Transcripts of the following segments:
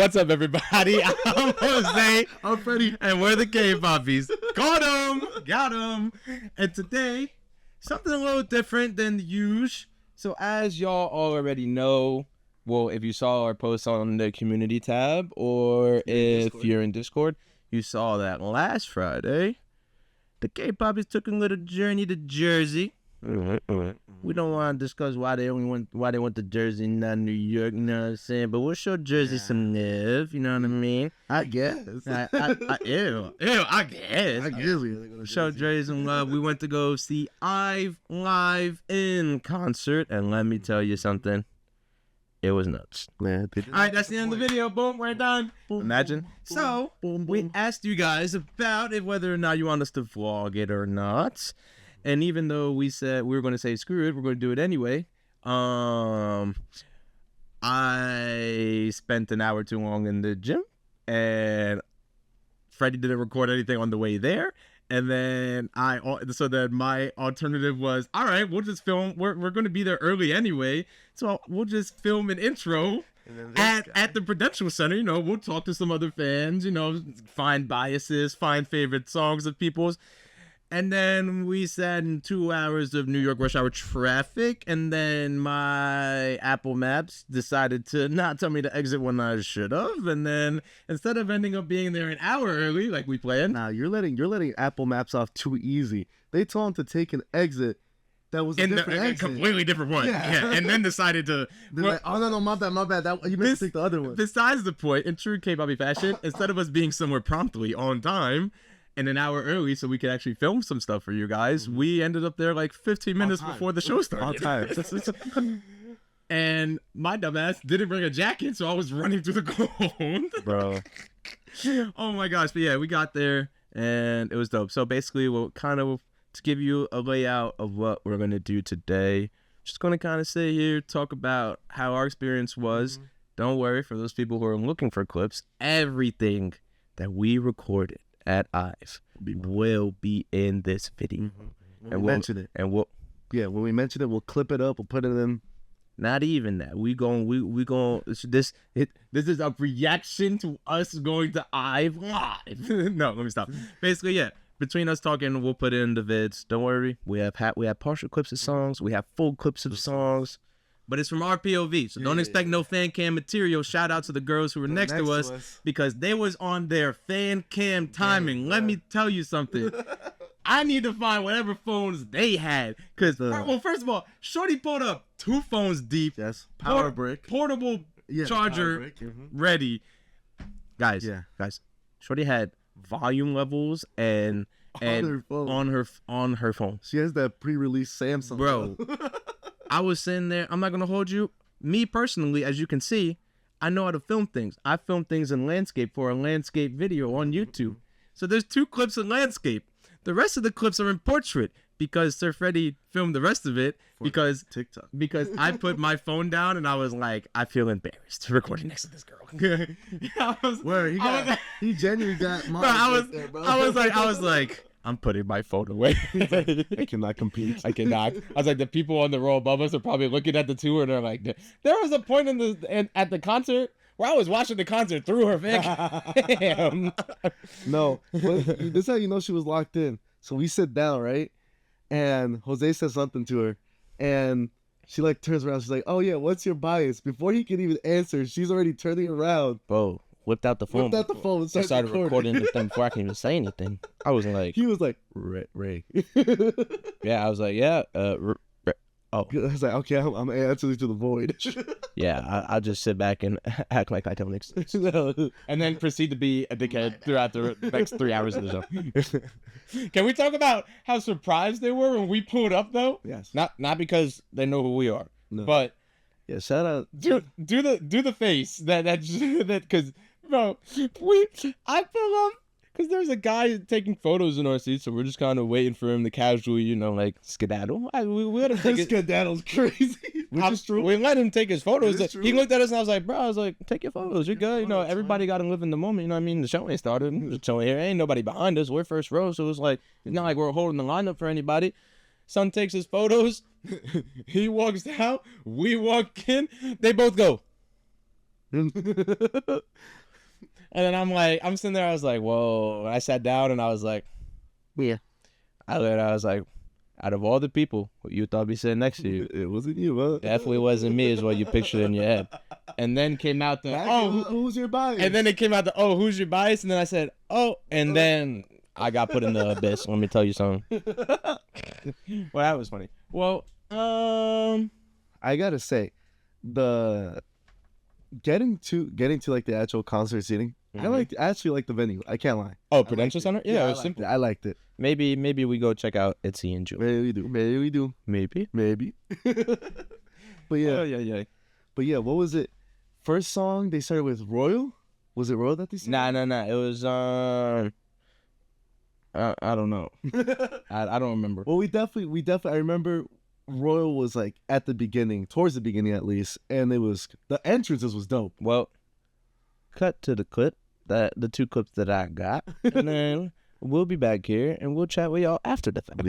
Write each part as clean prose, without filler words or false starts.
What's up, everybody? I'm Jose. I'm Freddy. And we're the K-Papis. Got him. And today, something a little different than the usual. So as y'all already know, well, if you saw our post on the community tab, or if you're in Discord, you saw that last Friday, the K-Papis took a little journey to Jersey. We don't want to discuss why they went to Jersey, not New York, you know what I'm saying? But we'll show Jersey some love, you know what I mean? I guess. I guess. Show Jersey some love. We went to go see IVE live in concert, and let me tell you something. It was nuts. Man, all right, that's the end of the video. Boom, we're done. Imagine. So, we asked you guys about whether or not you want us to vlog it or not. And even though we said we were going to say screw it, we're going to do it anyway. I spent an hour too long in the gym, and Freddy didn't record anything on the way there. And then so that my alternative was, all right, we'll just film. We're going to be there early anyway, so we'll just film an intro at the Prudential Center. You know, we'll talk to some other fans. You know, find biases, find favorite songs of people's. And then we sat in 2 hours of New York rush hour traffic, and then my Apple Maps decided to not tell me to exit when I should have. And then instead of ending up being there an hour early, like we planned. Nah, you're letting Apple Maps off too easy. They told him to take an exit that was a completely different one. Yeah. And then decided to. Well, like, oh no, my bad. You meant to take the other one. Besides the point, in true K-Papi fashion, instead of us being somewhere promptly on time and an hour early so we could actually film some stuff for you guys, we ended up there like 15 minutes before the show started. On time. And my dumbass didn't bring a jacket, so I was running through the cold. Bro. Oh my gosh. But yeah, we got there and it was dope. So basically, we'll kind of, to give you a layout of what we're going to do today, just going to kind of sit here, talk about how our experience was. Don't worry, for those people who are looking for clips, everything that we recorded at IVE will be in this video. And we'll mention it. And when we mention it, we'll clip it up, we'll put it in. Not even that. We going this is a reaction to us going to IVE live. No, let me stop. Basically, yeah. Between us talking, we'll put in the vids. Don't worry. We have partial clips of songs. We have full clips of songs. But it's from our POV, so don't expect no fan cam material. Shout out to the girls who were next to us because they was on their fan cam timing. Let me tell you something. I need to find whatever phones they had. Because, well, first of all, Shorty pulled up 2 phones deep. Yes, power brick. Portable charger ready. Guys, Shorty had volume levels and on her phone. She has that pre-release Samsung. Bro. I was sitting there. I'm not going to hold you. Me personally, as you can see, I know how to film things. I film things in landscape for a landscape video on YouTube. So there's 2 clips in landscape. The rest of the clips are in portrait because Sir Freddy filmed the rest of it because TikTok. Because I put my phone down and I was like, I feel embarrassed recording next to this girl. He genuinely got mine. I was like, I'm putting my phone away. I cannot compete. I cannot. I was like, the people on the row above us are probably looking at the 2 and they're like, there was a point at the concert where I was watching the concert through her Damn. No, this is how you know she was locked in. So we sit down, right? And Jose says something to her. And she like turns around. She's like, oh yeah, what's your bias? Before he can even answer, she's already turning around. Bro. Whipped out the phone and started recording the thing before I can even say anything. I was like... He was like, Ray. Yeah, I was like, yeah, oh. I was like, okay, I'm answering to the void. Yeah, I'll just sit back and act like I don't exist. And then proceed to be a dickhead throughout the next 3 hours of the show. Can we talk about how surprised they were when we pulled up, though? Yes. Not because they know who we are, but... Yeah, shout out. Do the face that because... Bro, I pull up because there's a guy taking photos in our seats, so we're just kind of waiting for him to casually, you know, like skedaddle. We let him take skedaddle's crazy. Which is true. We let him take his photos. He looked at us and I was like, bro, take your photos. You're good. You know, everybody got to live in the moment. You know what I mean? The show ain't started. The show here ain't nobody behind us. We're first row, so it's like it's not like we're holding the line up for anybody. Son takes his photos. He walks out. We walk in. They both go. And then I'm sitting there, I was like, whoa. And I sat down and I was like, Yeah. I was like, out of all the people who you thought be sitting next to you, It wasn't you, huh? definitely wasn't me is what you pictured in your head. And then came out the, who's your bias? and then it came out the, who's your bias? And then I said, and then I got put in the abyss. Let me tell you something. Well, that was funny. Well, I gotta say, the getting to like the actual concert seating, I actually like the venue. I can't lie. Prudential Center? Yeah, it was simple. I liked it. Maybe we go check out ITZY in June. Maybe we do. Maybe. But yeah. Oh, yeah. But yeah, what was it? First song they started with Royal? Was it Royal that they started? Nah. It was I don't know. I don't remember. Well, we definitely I remember Royal was like at the beginning, towards the beginning at least, and it was the entrances was dope. Well, cut to the clip the 2 clips that I got, and then we'll be back here and we'll chat with y'all after the fact.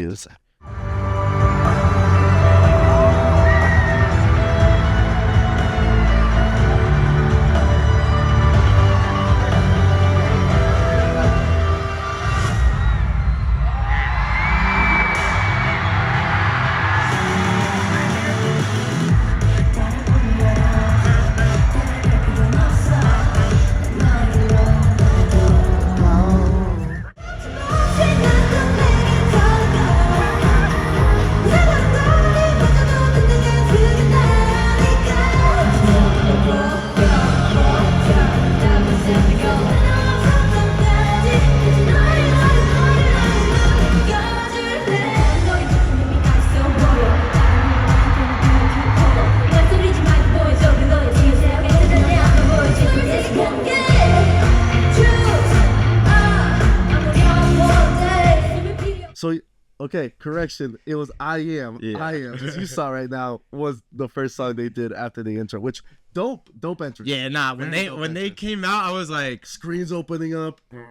So, okay, correction. It was I Am. As you saw right now, was the first song they did after the intro, which dope entrance. Yeah, nah. When they came out, I was like, Screens opening up. bro,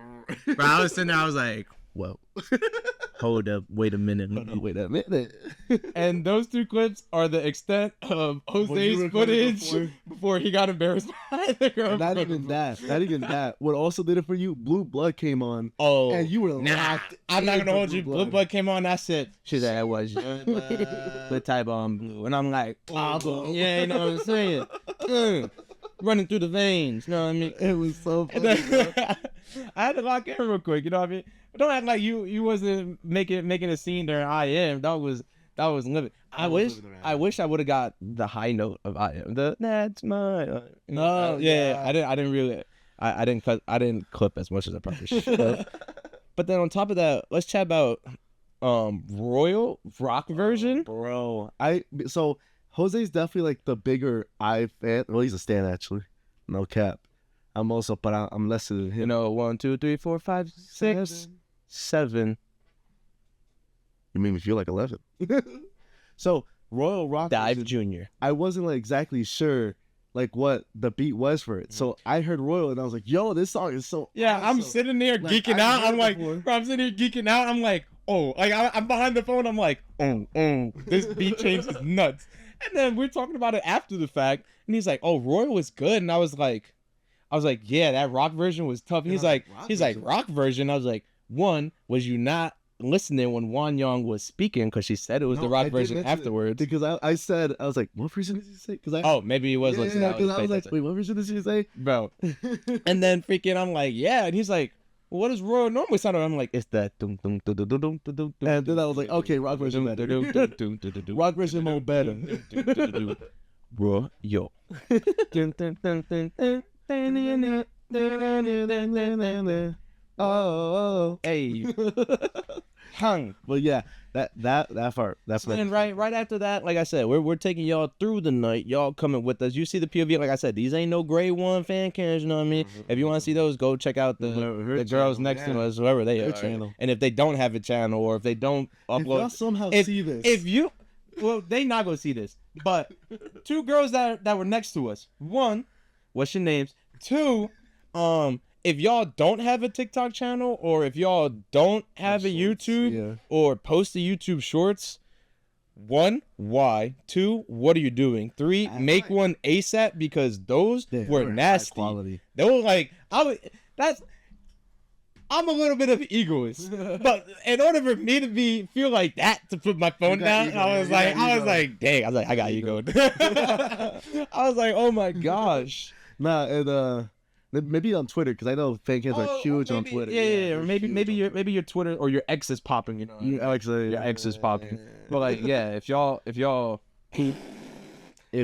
I was sitting there, I was like, Whoa. Hold up. Wait a minute. Wait a minute. And those 2 clips are the extent of Jose's footage before he got embarrassed by the girl. Not even that. What also did it for you, Blue Blood came on. Oh. And you were locked. I'm not gonna hold you. Blue Blood came on. I said, shit, that was the type on blue. And I'm like, yeah, you know what I'm saying? Running through the veins. You know what I mean? It was so funny. I had to lock in real quick. You know what I mean? But don't act like you wasn't making a scene during I Am. That was living. I wish I would have got the high note of I Am. That's my. No, yeah. I didn't really. I didn't clip as much as I probably should. But then on top of that, let's chat about Royal rock version. Bro, so Jose's definitely like the bigger IVE fan. Well, he's a stan actually. No cap. I'm also, but I'm less than him. You know, 1, 2, 3, 4, 5, 6, 7. You made me feel like 11. So Royal Rock Dive Junior. I wasn't like exactly sure like what the beat was for it. So I heard Royal and I was like, yo, this song is so awesome. I'm sitting there geeking out. I'm like, bro, I'm sitting here geeking out. I'm like, I'm behind the phone. I'm like, this beat change is nuts. And then we're talking about it after the fact. And he's like, Royal was good. And I was like, yeah, that rock version was tough. And he's like, rock version. I was like, one, was you not listening when Wonyoung was speaking? Because she said it was the rock version afterwards. Because I was like, what version did she say? Cause maybe he was listening. Yeah, because I was like, wait, what version did she say? Bro. And then freaking, I'm like, yeah. And he's like, well, what does Royal normally sound like? I'm like, it's that. And then I was like, okay, rock version better. Rock version more better. Royal. Oh, hey, hung. But yeah, that part. That's and right after that, like I said, we're taking y'all through the night. Y'all coming with us. You see the POV, like I said, these ain't no grade 1 fan cams. You know what I mean? If you want to see those, go check out the girls next to us, whoever they are. Channel. And if they don't have a channel, or if they don't upload, if y'all somehow see this, well, they not gonna see this. But 2 girls that were next to us. 1, what's your names? 2, if y'all don't have a TikTok channel, or if y'all don't have a YouTube, or post the YouTube shorts, 1, why? 2, what are you doing? 3, make one ASAP because those were nasty. Quality. They were like, I'm a little bit of an egoist, but in order for me to feel like that, to put my phone down, ego, I was like, dang, I got ego. I was like, oh my gosh. Nah, and maybe on Twitter, because I know Fancams are huge on Twitter. Yeah. Or maybe your Twitter or your X is popping. You know, Your X is popping. But like, yeah, if y'all, you know what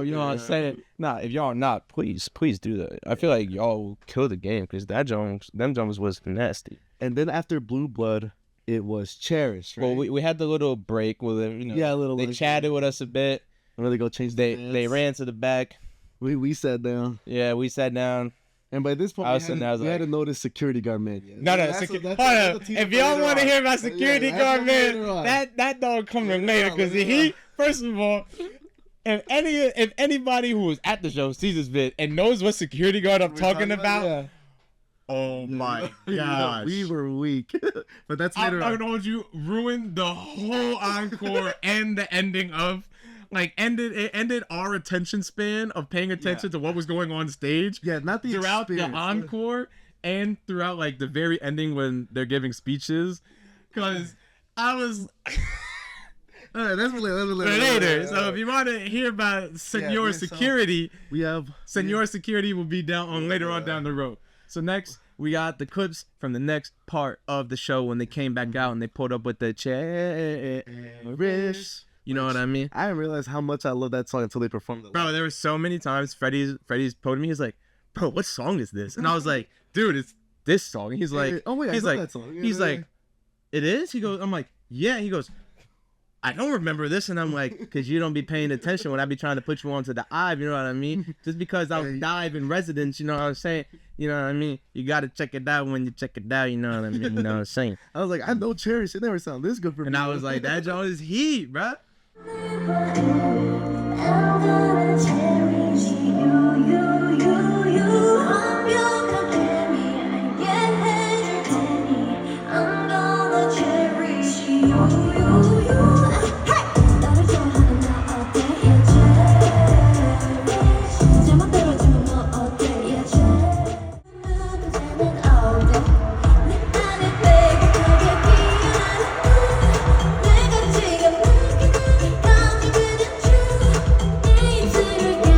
I'm saying? Nah, if y'all not, please do that. I feel like y'all will kill the game because them Jones was nasty. And then after Blue Blood, it was Cherish. Right? Well, we had the little break with them. You know, yeah, a little. They chatted with us a bit. And then they go change. They ran to the back. We sat down. Yeah, we sat down. And by this point, we had to notice security guard man. Yeah. No, if y'all want to hear about security guard man, that dog coming later because he, first of all, if anybody who was at the show sees this vid and knows what security guard I'm talking about, oh my gosh, we were weak. But that's later I told you, ruined the whole encore and the ending of. Like ended our attention span of paying attention to what was going on stage. Yeah, not the throughout experience. the encore and throughout like the very ending when they're giving speeches, because I was. All right, that's later. So if you want to hear about Senor Security, we have Senor Security will be down on later on down the road. So next we got the clips from the next part of the show when they came back out and they pulled up with the Cherish. You know what I mean? I didn't realize how much I love that song until they performed it. Bro, there were so many times Freddy's told me, he's like, bro, what song is this? And I was like, dude, it's this song. And he's like, oh wait, he's I know like, that song. He's like, it is? He goes, I'm like, yeah. He goes, I don't remember this. And I'm like, because you don't be paying attention when I be trying to put you onto the IVE, you know what I mean? Just because I'm Dive in residence, you know what I'm saying? You know what I mean? You got to check it out when you check it out, you know what I mean? You know what I'm saying? I was like, I know Cherish. It never sounded this good for me. And I was like, that joint is heat, bro. I'm gonna cherish you. 완벽한 뱀이 해줄 테니 I'm gonna cherish you. Hey! 나를 좋아하는 너 어때? Yeah, cherish. 제멋대로 주는 너 어때? Yeah, cherish. 누구는 all day. 내 안에 빼곡하게 피어나는 내가 지금 느끼는 감정들은 true. 내 입술을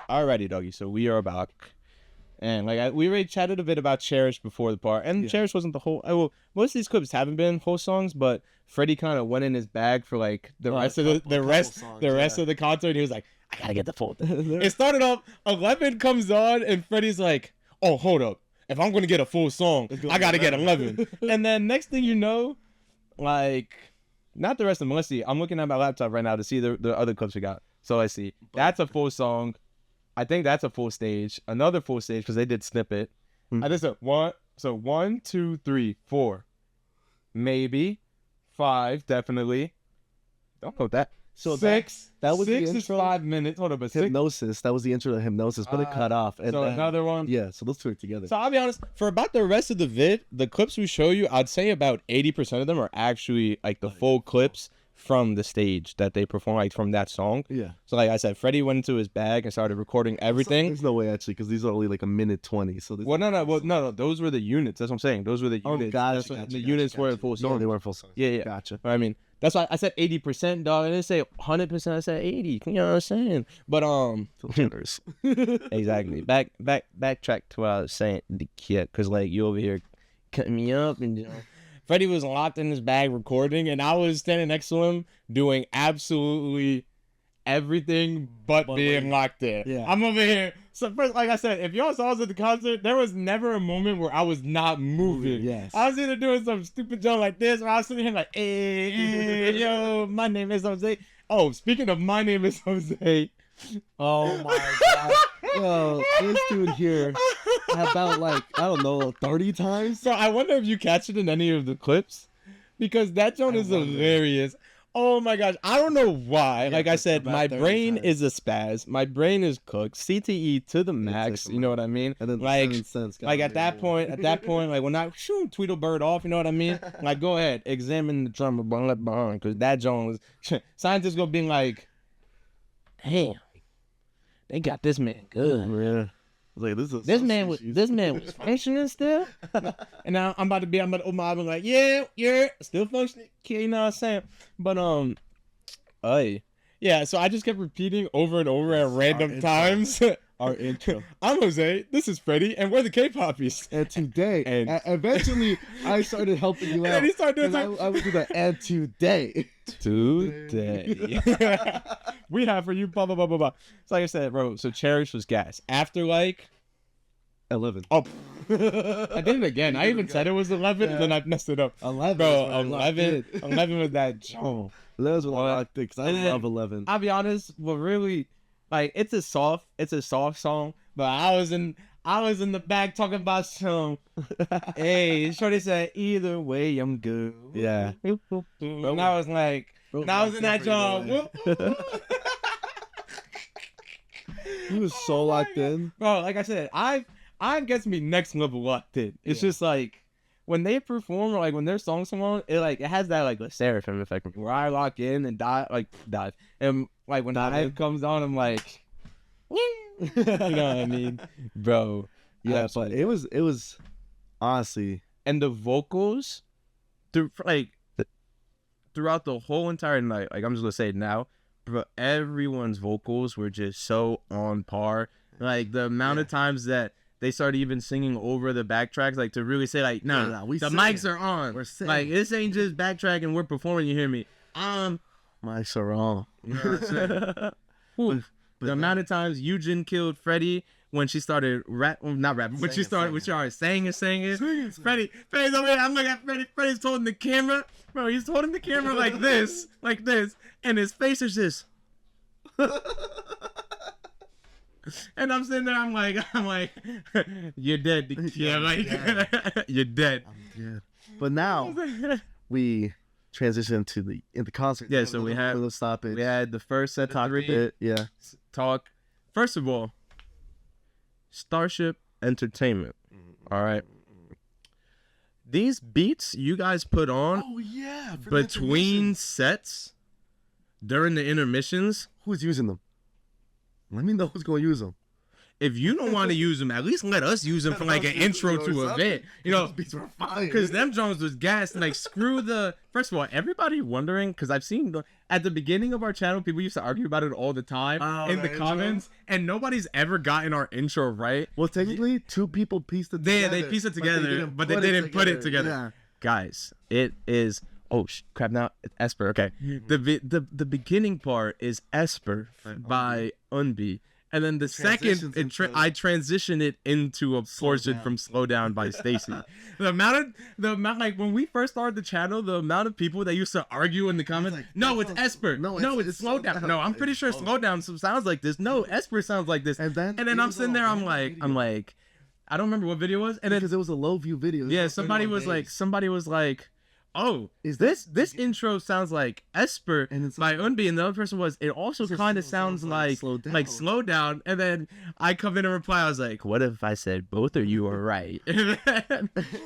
Alrighty, doggy. So we are back, and like we already chatted a bit about Cherish before the part, and Cherish wasn't the whole. Well, most of these clips haven't been whole songs, but Freddy kind of went in his bag for like the rest of the rest of the concert. And he was like, I gotta get the full thing. It started off 11 comes on, and Freddy's like, oh, hold up. If I'm gonna get a full song, I gotta get 11. And then next thing you know, like, not the rest of them. Let's see. I'm looking at my laptop right now to see the other clips we got. So let's see. That's a full song. I think that's a full stage. Another full stage because they did snippet. I just said one. So 1, 2, 3, 4, maybe 5, definitely. Don't know that. So 6. that was the 6 is intro? 5 minutes. Hold up, but 6. Hypnosis. That was the intro to Hypnosis, but it cut off. And So then, another one. Yeah, so those two are together. So I'll be honest, for about the rest of the vid, the clips we show you, I'd say about 80% of them are actually like the full clips from the stage that they perform, like from that song. Yeah. So like I said, Freddy went into his bag and started recording everything. There's no way actually, because these are only like a minute 20. So Well, no. Those were the units. That's what I'm saying. Those were the units. Oh, gotcha, That's what- gotcha, the gotcha, units were gotcha. full Yeah, songs. they weren't full songs. Yeah. Gotcha. I mean, that's why I said 80%, dog. I didn't say 100%. I said 80. You know what I'm saying? But Feel generous. exactly. Backtrack to what I was saying, the kid, because like you over here cutting me up, and you know, Freddy was locked in his bag recording, and I was standing next to him doing absolutely everything but being locked in. Yeah. I'm over here. So first, like I said, if y'all saw us at the concert, there was never a moment where I was not moving. Yes. I was either doing some stupid jump like this, or I was sitting here like, hey, yo, my name is Jose. Oh, speaking of my name is Jose. Oh my god. Yo, this dude here about like, I don't know, 30 times? So I wonder if you catch it in any of the clips, because that joint is hilarious. Oh my gosh, I don't know why. Yeah, like I but said, about my 30 brain times. is a spaz. My brain is cooked. CTE to the max. to the You know what I mean? And then like, 7 cents got like me at that there. point, like when I shoot Tweedledbird off, you know what I mean? Like, go ahead, examine the drummer behind, because that joint was. Scientists gonna be like, damn, they got this man good. Yeah. Like, this is This man was functioning still, and now I'm about to open my eyes and be like, yeah, still functioning. You know what I'm saying? But yeah. So I just kept repeating over and over at random intro. times. our intro. I'm Jose. This is Freddy, and we're the K-Papis. And today, And- eventually, I started helping you out. And then he started doing 'Cause I would do that. And today. Today, we have for you blah blah blah blah blah. So like I said, bro. So Cherish was gas. After like. 11. Oh, I did it again. I even said it was 11, and then I messed it up. 11. Bro, 11 was that jump. 11's what I like because I And then- love 11. I'll be honest, but really, like it's a soft song. But I was in the back talking about some. Hey, Shorty said, either way, I'm good. Yeah. And I was like, Bro, and I was in that job. He was so locked in. Bro, like I said, I gets me next level locked in. It's just like when they perform, or like when their songs come on, it has that like the seraphim effect where I lock in and dive, and like when dive comes on, I'm like, you know what I mean, bro. Yeah, Absolutely. but it was honestly. And the vocals, throughout the whole entire night, like I'm just gonna say it now, but everyone's vocals were just so on par. Like the amount of times that they started even singing over the backtracks, like to really say like, nah, we the sing. mics are on. We're singing. Like this ain't just backtracking, we're performing. You hear me? Mics are on. You know what I'm saying? Whew. The amount of times YUJIN killed Freddy when she started not rapping, when she started singing. Freddy's over there. I'm looking at Freddy. Freddy's holding the camera, bro. He's holding the camera like this, and his face is just. And I'm sitting there. I'm like, you're dead. Yeah, like you're dead. Yeah. But now we transition to the concert. Yeah, so we had the first set to three. Yeah. Talk. First of all, STARSHIP Entertainment. All right. These beats you guys put on between sets during the intermissions, Who's using them? Let me know who's going to use them. if you don't want to use them, at least let us use them for like an intro to an event. You know, beats were fire. because them Jones was gas. Like, screw the. First of all, everybody wondering, because I've seen at the beginning of our channel, people used to argue about it all the time in the comments, and nobody's ever gotten our intro right. Well, technically, two people pieced it together. They pieced it together, but they didn't put it together. Yeah. Guys, it is. Oh crap! Now it's Esper. Okay, the beginning part is Esper by Unbi, and then the second I transition it into a portion from Slow Down by Stacy. the amount like when we first started the channel, the amount of people that used to argue in the comments. Like, no, it's Esper. No, it's Slow Down. No, I'm pretty sure Slow Down sounds like this. No, Esper sounds like this. And then I'm sitting there. I'm like, I don't remember what video it was, and then because it was a low view video. yeah, somebody was like, oh, is this intro sounds like Esper and it's by Unbi, and the other person was, it also kind of sounds like Slow Down, and then I come in and reply, I was like, what if I said both of you are right? and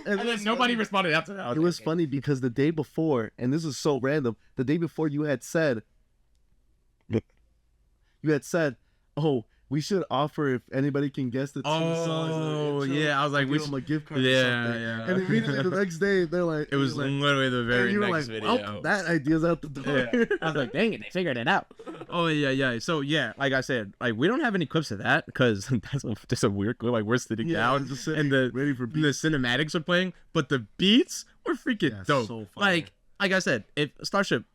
then nobody responded after that. It was funny because the day before, and this is so random, the day before you had said, oh, we should offer if anybody can guess the two songs. Oh yeah, I was like, give them a gift card. Yeah, or something. yeah. And immediately the next day, they're like, it was literally the very next like, video. Oh, that idea's out the door. Yeah. I was like, dang it, they figured it out. Oh yeah. So yeah, like I said, like we don't have any clips of that because that's just a weird clip. Like we're sitting down just and ready for the cinematics are playing, but the beats were freaking dope. So fire. Like I said, if Starship.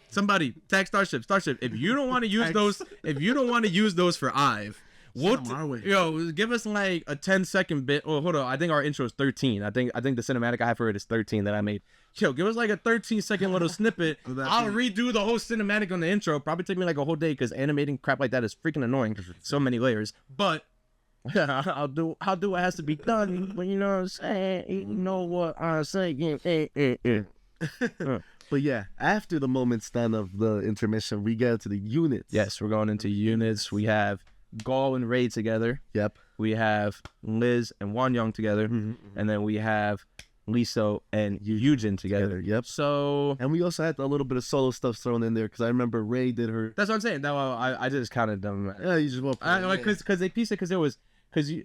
Somebody tag Starship. If you don't want to use those, for IVE, give us like a 10-second bit. Oh, hold on. I think our intro is 13. I think the cinematic I have for it is 13 that I made. Yo, give us like a 13-second little snippet. I'll redo the whole cinematic on the intro. Probably take me like a whole day because animating crap like that is freaking annoying. So many layers. But I'll do what has to be done. But you know what I'm saying? You know what I'm saying? But yeah, after the moments then of the intermission, we get to the units. Yes, we're going into units. We have GAUEL and Ray together. Yep. We have Liz and Wonyoung together. And then we have Liso and YUJIN together. Yep. So... And we also had a little bit of solo stuff thrown in there because I remember Ray did her... That's what I'm saying. No, I just counted them. Yeah, you just won't... Because they pieced it because it was...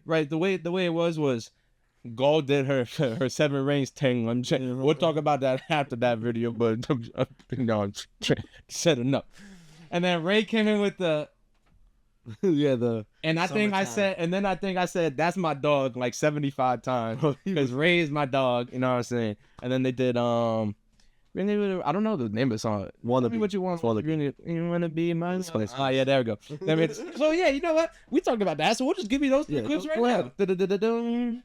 Right, the way it was... GAUEL did her 7 rings thing. We'll talk about that after that video, but I'm said enough. And then Ray came in with the and I think I said that's my dog like 75 times because Ray is my dog. You know what I'm saying? And then they did I don't know the name of the song. Tell me what you want. You wanna be in my place? Oh yeah, there we go. So yeah, you know what? We talked about that, so we'll just give you those clips right now.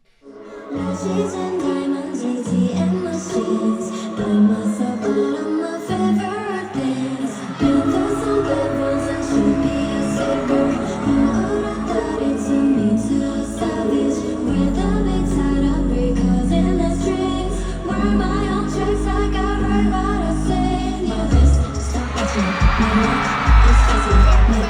Lashes and diamonds, ATM machines. Buy myself all of my favorite things. Built on some levels, I should be a sucker. Who would've thought it took me to a savage? With a big side of breakers in the strings. Were my own tracks, I got right what I say. My wrist, stop watching. My watch is fuzzy. My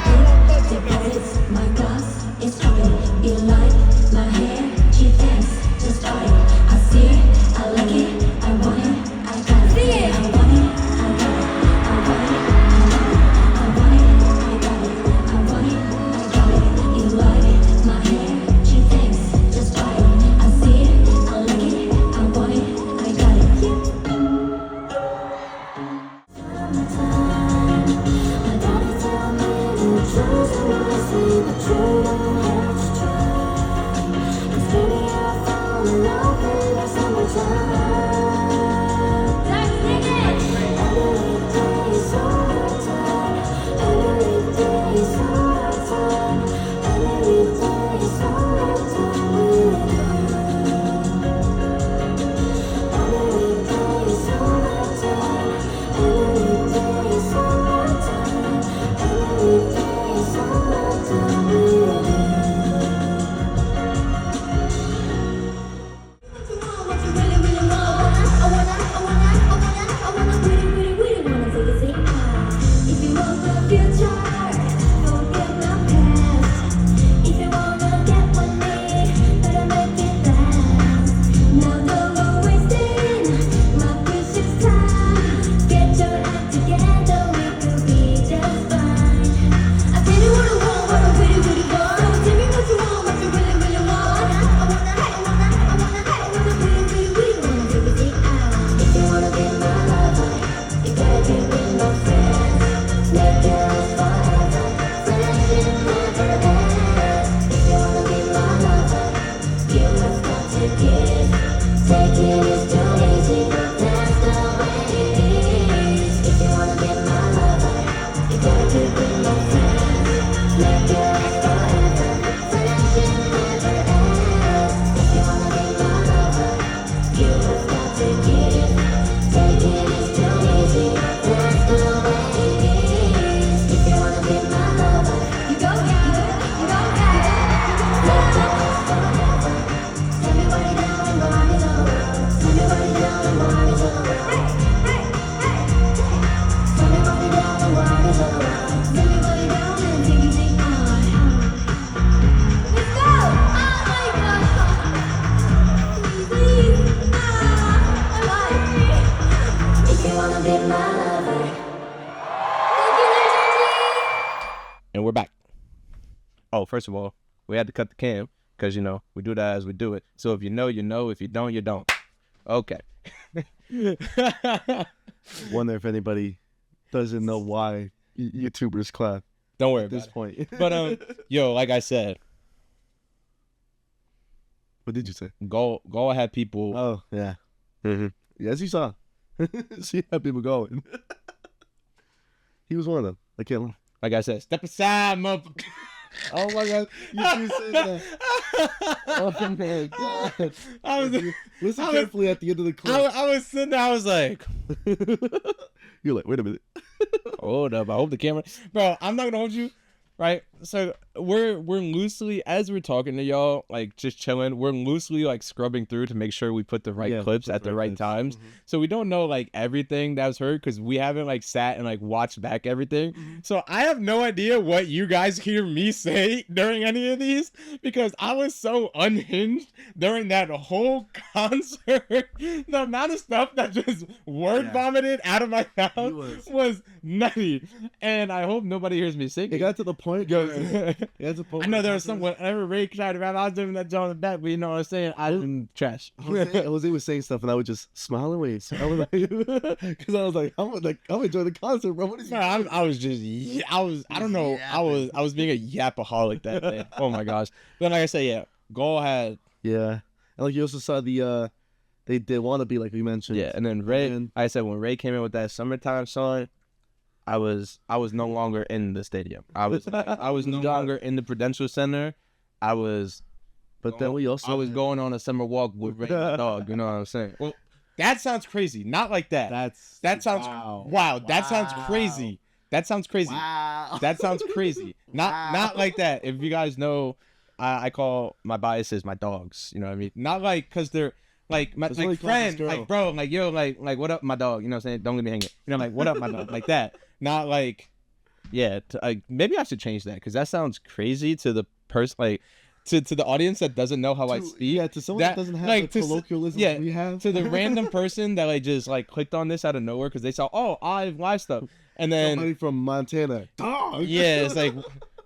big deposits, my glass is dropping. You like my hair? She thinks just started. I see it, I like it, I want it, I got it. See it. I want it, I got it, I want it, I want it, I got it, I want it, I got it. You like my hair? She thinks just started. I see it, I like it, I want it, I got it. Summertime, my daddy tell me to choose the I see, but you don't have to try. well, first of all, we had to cut the cam because, you know, we do that as we do it. So if you know, you know. If you don't, you don't. Okay. Wonder if anybody doesn't know why YouTubers clap Don't worry at this about point. it. But, yo, like I said, What did you say? go had people. Oh, yeah. Mm-hmm. Yes, you saw. She had people going. He was one of them. I can't lie. Like I said, step aside, motherfucker. Oh my god, you two said that. Oh my god. Listen I was- carefully at the end of the clip. I was sitting there, I was like, You're like, wait a minute. hold up, I hope the camera. Bro, I'm not gonna hold you, right? So we're loosely, as we're talking to y'all, like just chilling, we're loosely like scrubbing through to make sure we put the right Yeah, clips put at the the right right clips. times. Mhm. So we don't know like everything that was heard because we haven't like sat and like watched back everything. So I have no idea what you guys hear me say during any of these because I was so unhinged during that whole concert. The amount of stuff that just word Yeah. vomited out of my mouth was. was nutty. And I hope nobody hears me sing. It got to the point. I It got to the point know where there was someone, whenever Ray tried to rap, I was doing that joint in the back, but you know what I'm saying? I didn't trash. Jose was saying stuff, and I would just smile and wave. I was like, because I was like, I'm enjoying the concert, bro. What is No, I was just, I don't know, I was being a yapaholic that day. Oh my gosh. But like I said, yeah, GAUEL had, Yeah, and like you also saw the they did want to be like we mentioned. yeah, and then Ray, And- like I said, when Ray came in with that summertime song, I was no longer in the stadium. I was no longer in the Prudential Center. I was But then we also I was had- going on a summer walk with Ray the dog, you know what I'm saying? Well, that sounds crazy. Not like that. That sounds wow. That sounds crazy. That sounds crazy. Wow. That sounds crazy. Not like that. If you guys know, I call my biases my dogs. You know what I mean? Not like because they're like my That's what he like calls his friend, girl. like bro, like yo, like what up, my dog? You know what I'm saying? Don't let me hang it. You know, like what up, my dog? Like that. Not like yeah. Maybe I should change that because that sounds crazy to the person like. To the audience that doesn't know how I speak, Yeah, to someone that, doesn't have like, the colloquialism yeah, we have. to the random person that like just like clicked on this out of nowhere because they saw IVE live stuff, and then Somebody from Montana. Dog. yeah, it's like,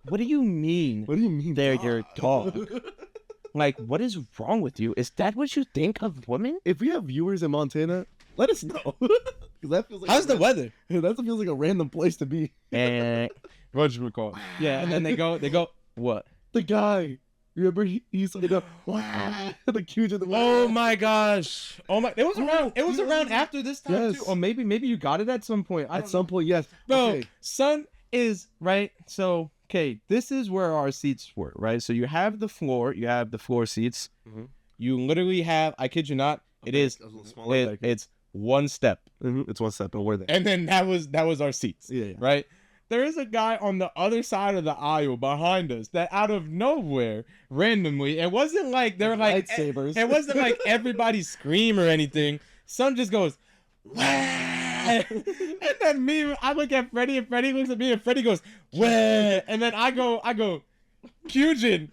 what do you mean? What do you mean? They're dog? your dog. Like, what is wrong with you? Is that what you think of women? If we have viewers in Montana, let us know. 'Cause that feels like How's the weather? That feels like a random place to be. And what you recall? Yeah, and then they go, what? The guy. Remember he's like the cute in the Oh my gosh! Oh my! It was around. It was around after this time Yes. too, or maybe you got it at some point. I At don't some point, yes. Bro, Okay. son is right. So, okay, this is where our seats were, right? So you have the floor seats. Mhm. You literally have, I kid you not, it is, it's one step, It's one step, and we're there. and then that was our seats, Yeah, yeah. right? There is a guy on the other side of the aisle behind us that out of nowhere, randomly, it wasn't like they're like lightsabers. It wasn't like everybody scream or anything. Son just goes, "Wah!" And then I look at Freddy, and Freddy looks at me, and Freddy goes, "Wah!" And then I go, "YUJIN."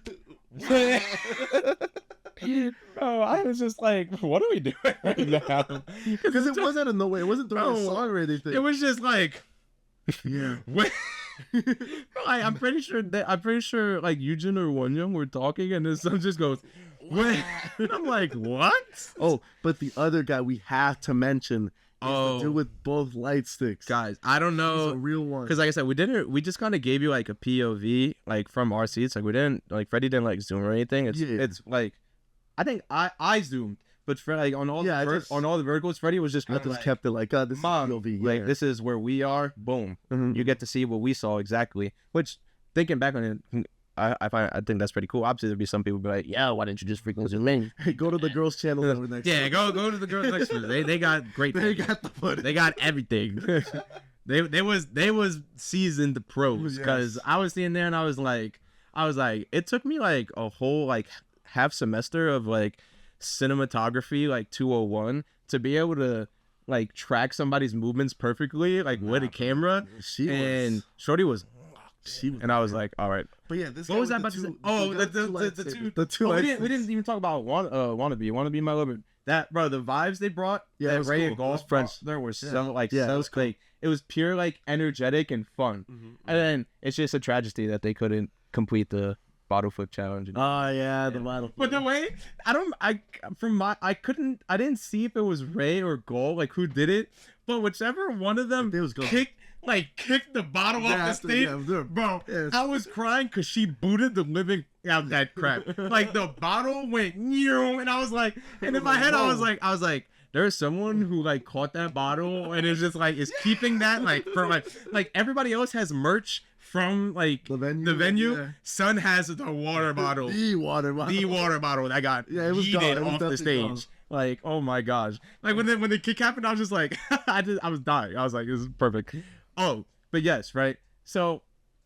Bro, I was just like, what are we doing right now? Because it was out of nowhere. It wasn't during a Bro, song or anything. It was just like, yeah. Bro, I'm pretty sure like YUJIN or Wonyoung were talking, and then son just goes, "Wah!" And I'm like, what? Oh, but the other guy we have to mention is Oh. the dude with both light sticks. Guys, I don't He's a know. real one. Because like I said, we just kind of gave you like a POV like from our seats. Like we didn't like Freddy didn't like zoom or anything. It's like I think I zoomed, but for like on all on all the verticals, Freddy was just I kind of just like, kept it like, this Mom, is POV. like this is where we are. Boom, Mhm. you get to see what we saw exactly. Which thinking back on it, I think that's pretty cool. Obviously, there'd be some people be like, yeah, why didn't you just freaking zoom in? Hey, go to the girls' channel that were next. Yeah, go to the girls next to me. They got great. They footage. got the footage. They got everything. they was seasoned pros because Yes. I was sitting there and I was like, it took me like a whole like half semester of like cinematography like 201 to be able to like track somebody's movements perfectly like with a camera. And Shorty was. And I was like, all right. But yeah, this What guy was with I about to say? Oh, the two. The two. Oh, we lightsabers. didn't even talk about wannabe my little bit. That bro, the vibes they brought. Yeah, it that was Ray cool. and It GAUEL was French. there were Yeah. so like Yeah, so it was cool. like it was pure like energetic and fun. And then it's just a tragedy that they couldn't complete the bottle flip challenge. Oh yeah, the model. But the way I didn't see if it was Ray or GAUEL, like who did it, but whichever one of them It was GAUEL. kicked the bottle off the stage, bro. Yes. I was crying because she booted the living out that crap. Like the bottle went, and I was like, and in my head I was like, there's someone who like caught that bottle and is just like is keeping that like for like everybody else has merch from like The venue. yeah. Son has the water bottle. The water bottle. The water bottle that got Yeah, it was gone. yeeted It was off the definitely stage. Like, oh my gosh. Like when the kick happened, I was just like, I was dying. I was like, this is perfect. Oh, but yes, right. So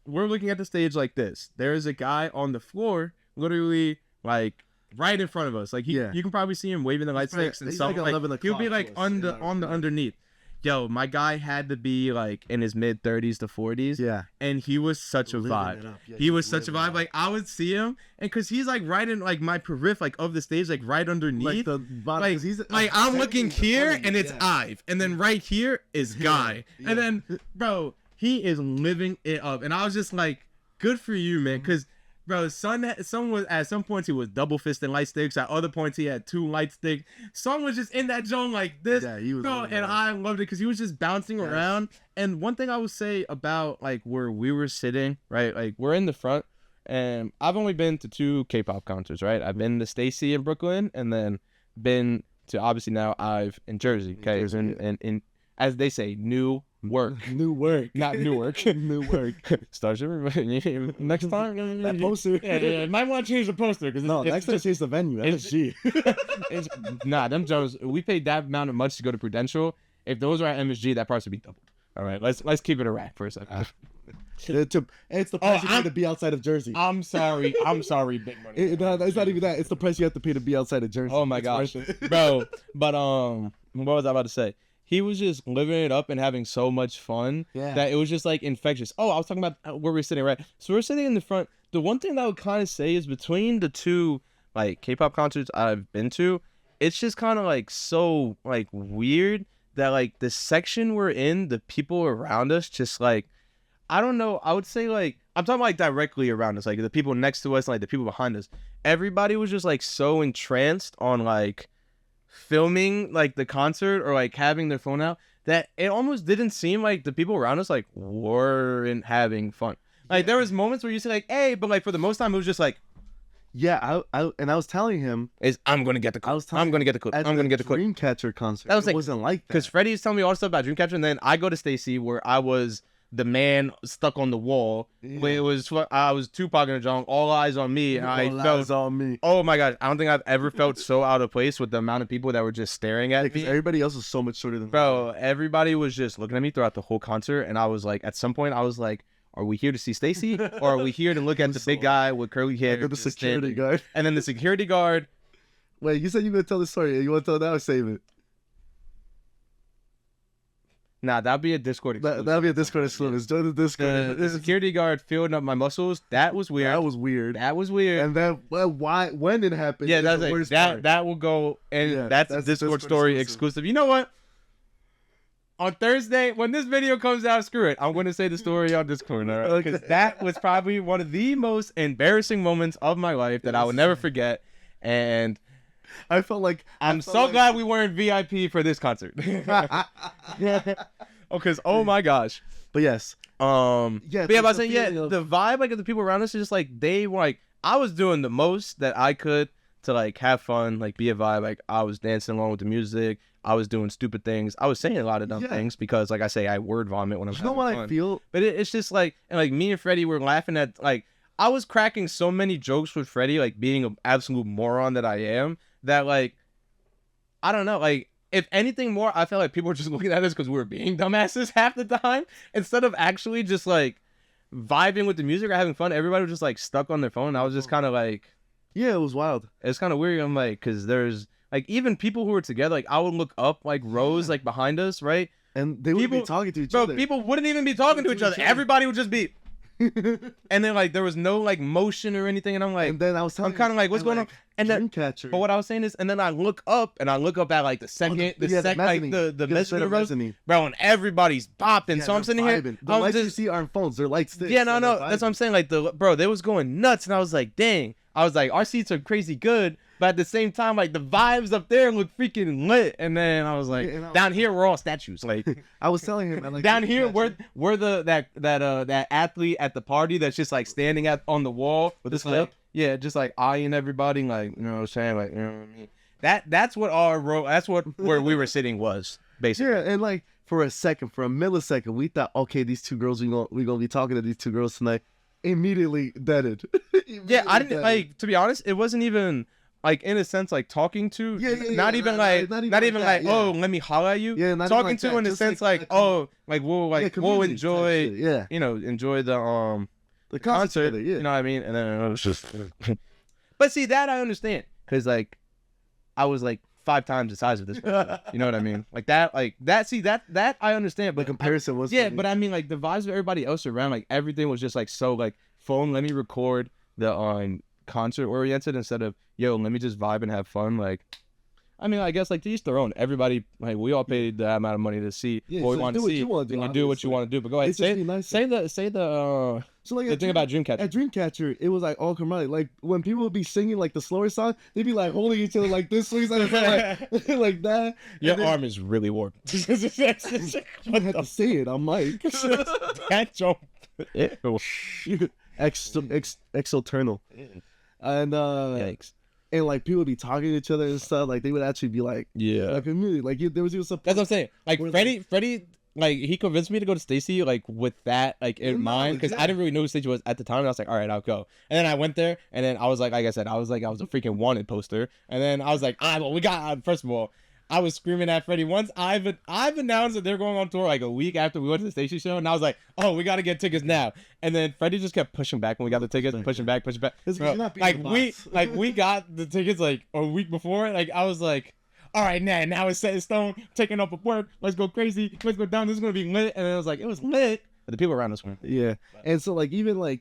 we're looking at the stage like this. There's a guy on the floor, literally like right in front of us. Like you can probably see him waving the light sticks and he's stuff. like Like, 11 he'll be o'clock like to us. on the underneath. Yo, my guy had to be like in his mid 30s to 40s. Yeah. And he was such a Living vibe. it up. Yeah, He was such a living it vibe. up. Like I would see him, and cause he's like right in like my periph like of the stage, like right underneath. Like the bottom, Like, 'cause he's I'm looking technically here the and it's yeah. IVE, and then right here is Guy, yeah. and then bro, he is living it up, and I was just like, good for you, man, because bro, son was at some points he was double fisting light sticks, at other points he had 2 light sticks. Son was just in that zone like this, Yeah, he was bro, living and it up. I loved it because he was just bouncing Yes. around. And one thing I would say about like where we were sitting, right, like we're in the front. And I've only been to 2 K-pop concerts, right? I've been to Stacy in Brooklyn, and then been to obviously now IVE in Jersey. Okay, Jersey, and in as they say, new work, New work. not Newark. New work. Starship. Next time, That poster. yeah, might want to change the poster because No, next time change the venue. it's- MSG. it's nah. Them Jones. We paid that amount of much to go to Prudential. If those were at MSG, that price would be doubled. All right, let's keep it a rack for a second. It's the price you pay I'm- to be outside of Jersey. I'm sorry, big money. No, it's not even that. It's the price you have to pay to be outside of Jersey. Oh my It's gosh, worth it. bro. But what was I about to say? He was just living it up and having so much fun Yeah. that it was just like infectious. Oh, I was talking about where we're sitting, right? So we're sitting in the front. The one thing that I would kind of say is between the 2 like K-pop concerts I've been to, it's just kind of like so like weird that like the section we're in, the people around us just like, I don't know. I would say like, I'm talking like directly around us, like the people next to us, like the people behind us. Everybody was just like so entranced on like filming like the concert or like having their phone out that it almost didn't seem like the people around us like weren't having fun. Like there was moments where you say like, hey, but like for the most time it was just like, Yeah, I was telling him I'm gonna get the clip. I was telling I'm gonna get the clip. at I'm gonna get the clip. Dreamcatcher concert. That was it like- wasn't like that. Because Freddy's telling me all the stuff about Dreamcatcher, and then I go to Stacy where I was the man stuck on the wall. Where it was I was Tupac in a jong, all eyes on me, and I All felt, eyes on me. oh my gosh, I don't think I've ever felt so out of place with the amount of people that were just staring at Because me. everybody else is so much shorter than me. Bro, everybody was just looking at me throughout the whole concert, and I was like, at some point, I was like, are we here to see Stacy, or are we here to look at the big guy with curly hair? Like, the just security standing- guard. And then the security guard. Wait, you said you were gonna tell the story. You want to tell it now or save it? Nah, that'd be a Discord exclusive. That'll be a Discord exclusive. Join the Discord. The security guard filling up my muscles. That was weird. That was weird. That was weird. And then, well, why? When it happened? Yeah, is that's the like, worst that. part. That will go, and Yeah, that's a that's Discord Discord story exclusive. exclusive. You know what? On Thursday, when this video comes out, screw it. I'm going to say the story on Discord, all right? Because Okay. that was probably one of the most embarrassing moments of my life that I will never forget. And I felt like I'm so glad we weren't VIP for this concert. Because oh my gosh. But yes, Yeah, Yeah, but yeah, it's but I a saying, yeah, feeling of- the vibe like of the people around us is just like they were like I was doing the most that I could to like have fun, like be a vibe. Like I was dancing along with the music. I was doing stupid things. I was saying a lot of dumb Yeah. things because, like I say, I word vomit when I'm you know having what fun. I feel? But it's just like, and like me and Freddy were laughing at like I was cracking so many jokes with Freddy, like being an absolute moron that I am. That like I don't know, like. If anything more, I felt like people were just looking at us because we were being dumbasses half the time instead of actually just like vibing with the music or having fun. Everybody was just like stuck on their phone. I was just kind of like, Yeah, it was wild. it's kind of weird. I'm like, because there's like even people who were together, like I would look up like rows like behind us, right? And they would be People- talking to each Bro, other. people wouldn't even be talking to each other. Everybody would just be, and then like there was no like motion or anything, and I'm like, and then I was I'm kind of like, what's going on? And then, Dreamcatcher. but what I was saying is, and then I look up at like the second, like the messenger rows, bro, and everybody's bopping. Yeah, so I'm sitting here, The I'm lights you just, see aren't phones, they're light sticks. yeah, no, that's what I'm saying. Like bro, they was going nuts, and I was like, dang, I was like, our seats are crazy good, but at the same time, like the vibes up there look freaking lit. And then I was like, down here we're all statues. Like I was telling him, man, like, down here we're that athlete at the party that's just like standing on the wall with this like, yeah, just like eyeing everybody, like, you know what I'm saying, like, you know what I mean. That's what where we were sitting was basically. Yeah, and like for a millisecond, we thought, okay, these two girls, we gonna be talking to these two girls tonight. Immediately deaded. Yeah, I didn't like, to be honest, it wasn't even like in a sense like talking to, not even like oh, let me holler at you. Yeah, not talking like to that. in the Just sense like, like oh, like we'll enjoy, yeah, you know, enjoy the concert, yeah. you know what I mean? And then it was just but see, that I understand, because like I was like 5 times the size of this person. You know what I mean? Like that see that I understand, but the comparison was yeah, funny. but I mean like the vibes of everybody else around, like everything was just like so like phone, let me record the concert oriented instead of yo, let me just vibe and have fun. Like I mean, I guess like to each their own. Everybody, like we all paid that amount of money to see what we want to see. You do what you want to do. But go ahead, say the so like the thing about Dreamcatcher. At Dreamcatcher, it was like all camaraderie. Like when people would be singing like the slower song, they'd be like holding each other like this, like like that. Your arm is really warped. I had to say it on mic. That joke. Exoternal. And Yikes. And like people would be talking to each other and stuff. Like they would actually be like, yeah, like immediately, like there was even some. That's what I'm saying. Like Freddy, like he convinced me to go to Stacy, like with that like in mind, because I didn't really know who Stacy was at the time. And I was like, all right, I'll go. And then I went there, and then I was like I said, I was a freaking wanted poster. And then I was like, well, we got first of all, I was screaming at Freddy once. I've announced that they're going on tour like a week after we went to the Stacy show, and I was like, oh, we got to get tickets now. And then Freddy just kept pushing back when we got the tickets, pushing back. Bro, we got the tickets like a week before. Like I was like, all right, now it's set in stone. Taking up a word. Let's go crazy. Let's go down. This is gonna be lit. And then it was like, it was lit. But the people around us weren't. Yeah, and so like even like,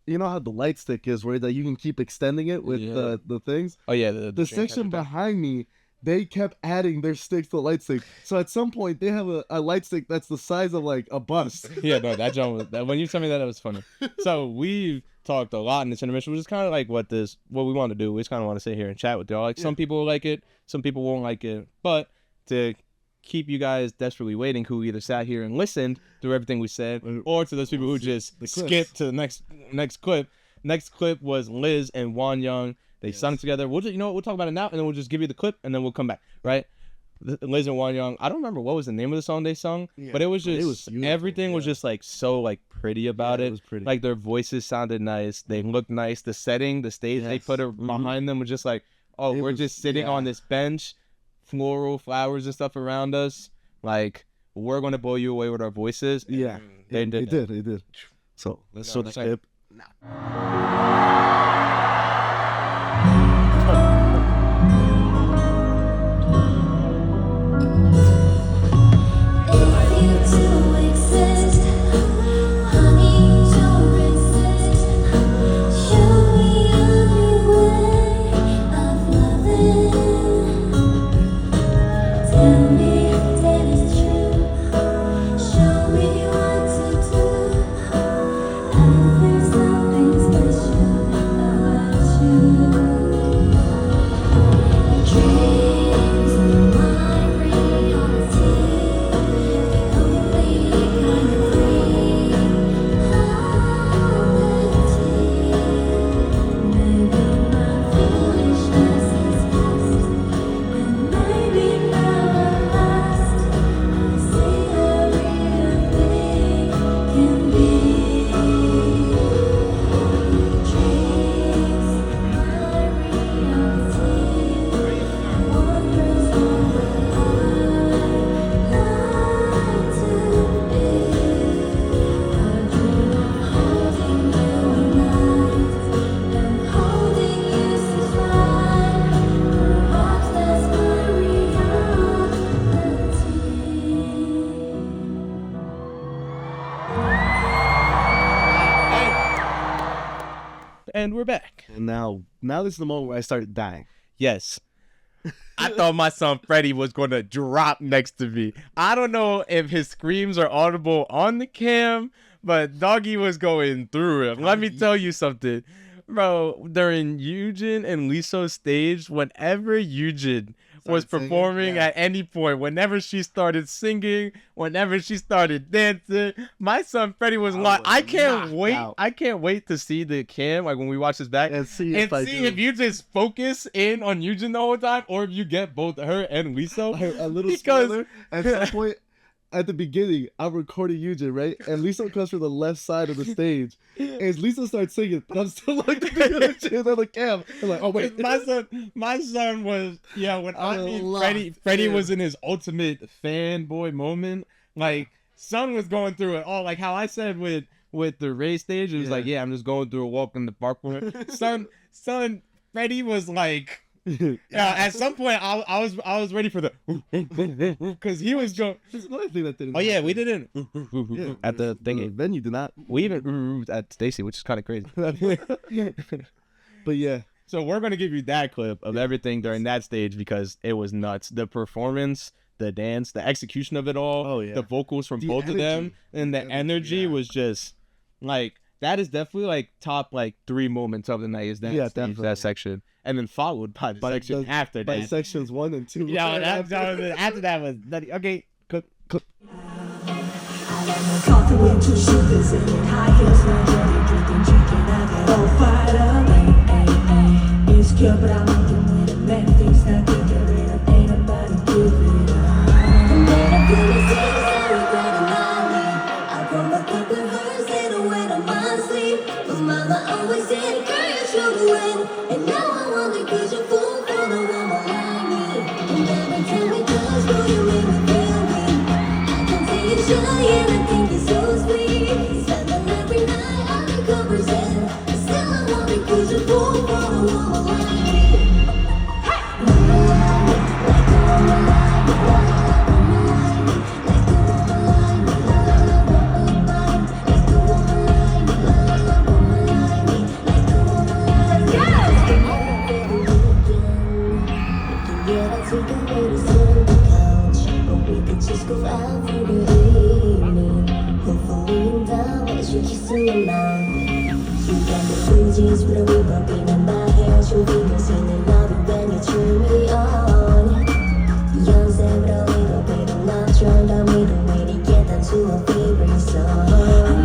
you know how the light stick is, where that you can keep extending it with the things. Oh yeah, the section behind me. They kept adding their sticks to the light stick. So at some point, they have a light stick that's the size of like a bus. Yeah, no, that John was. When you told me that, it was funny. So we talked a lot in this intermission, which is kind of like what we want to do. We just kind of want to sit here and chat with y'all. Like some people will like it, some people won't like it. But to keep you guys desperately waiting, who either sat here and listened through everything we said, or to those people who just skipped to the next clip. Next clip was Liz and Wonyoung. They sung together. We'll just, we'll talk about it now, and then we'll just give you the clip, and then we'll come back, right? Liz and Wonyoung. I don't remember what was the name of the song they sung, but it was just everything was just like so like pretty about it. It was pretty. Like their voices sounded nice. They looked nice. The setting, the stage they put behind them was just like, oh, we're just sitting on this bench, floral flowers and stuff around us. Like we're gonna blow you away with our voices. Yeah, they did. So let's show the clip. Something special And we're back. And now this is the moment where I started dying. Yes. I thought my son Freddy was going to drop next to me. I don't know if his screams are audible on the cam, but doggy was going through it. Let me tell you something. Bro, during YUJIN and Liso's stage, whenever YUJIN was performing at any point, whenever she started singing, whenever she started dancing, my son Freddy was like, I can't wait to see the cam, like when we watch this back, and see if you just focus in on YUJIN the whole time, or if you get both her and Liso. A little spoiler, at some point at the beginning, I'm recording YUJIN, right? And Lisa comes from the left side of the stage. And Lisa starts singing, but I'm still looking at the other shit on the cam. I'm like, oh wait. My son was, when Freddy was in his ultimate fanboy moment. Like, son was going through it all. Like how I said with the Ray stage, it was like, yeah, I'm just going through a walk in the park with her. Son, Freddy was like, at some point I was ready for the because he was going. There's another thing that didn't. Oh yeah, we didn't at the thing. The venue did not. We even at Stacy, which is kind of crazy. But yeah. So we're gonna give you that clip of everything during that stage because it was nuts. The performance, the dance, the execution of it all. Oh yeah. The vocals from both of them, and the energy was just like that is definitely like top like 3 moments of the night. Is that definitely that section. And then followed by the section after that. By sections 1 and 2. Yeah, after that was nutty. Okay, clip. Coffee with 2 sugars in it, high heels, my jelly, drinking, I get all fired up. Insecure, but I'm looking with a man, things not good, get rid of, ain't nobody give it up. And then I feel the things I regret and I grow up with the hurts in a way to my sleep. But mama always said, girl, you're struggling. And now I wonder, cause you're full for the woman like me. And every time it does, girl, you make me feel me. I can see you shy and I think you're so sweet. Spending every night on the covers and still I wonder, cause you're full for the woman like me. Just go out for the evening. Hopefully in time as you kiss in my mouth. You got the bridges with a whip up in my hair. You'll be missing and love it when you turn me on. Young said but a little bit of not trying to make the way to get down to a favorite song. I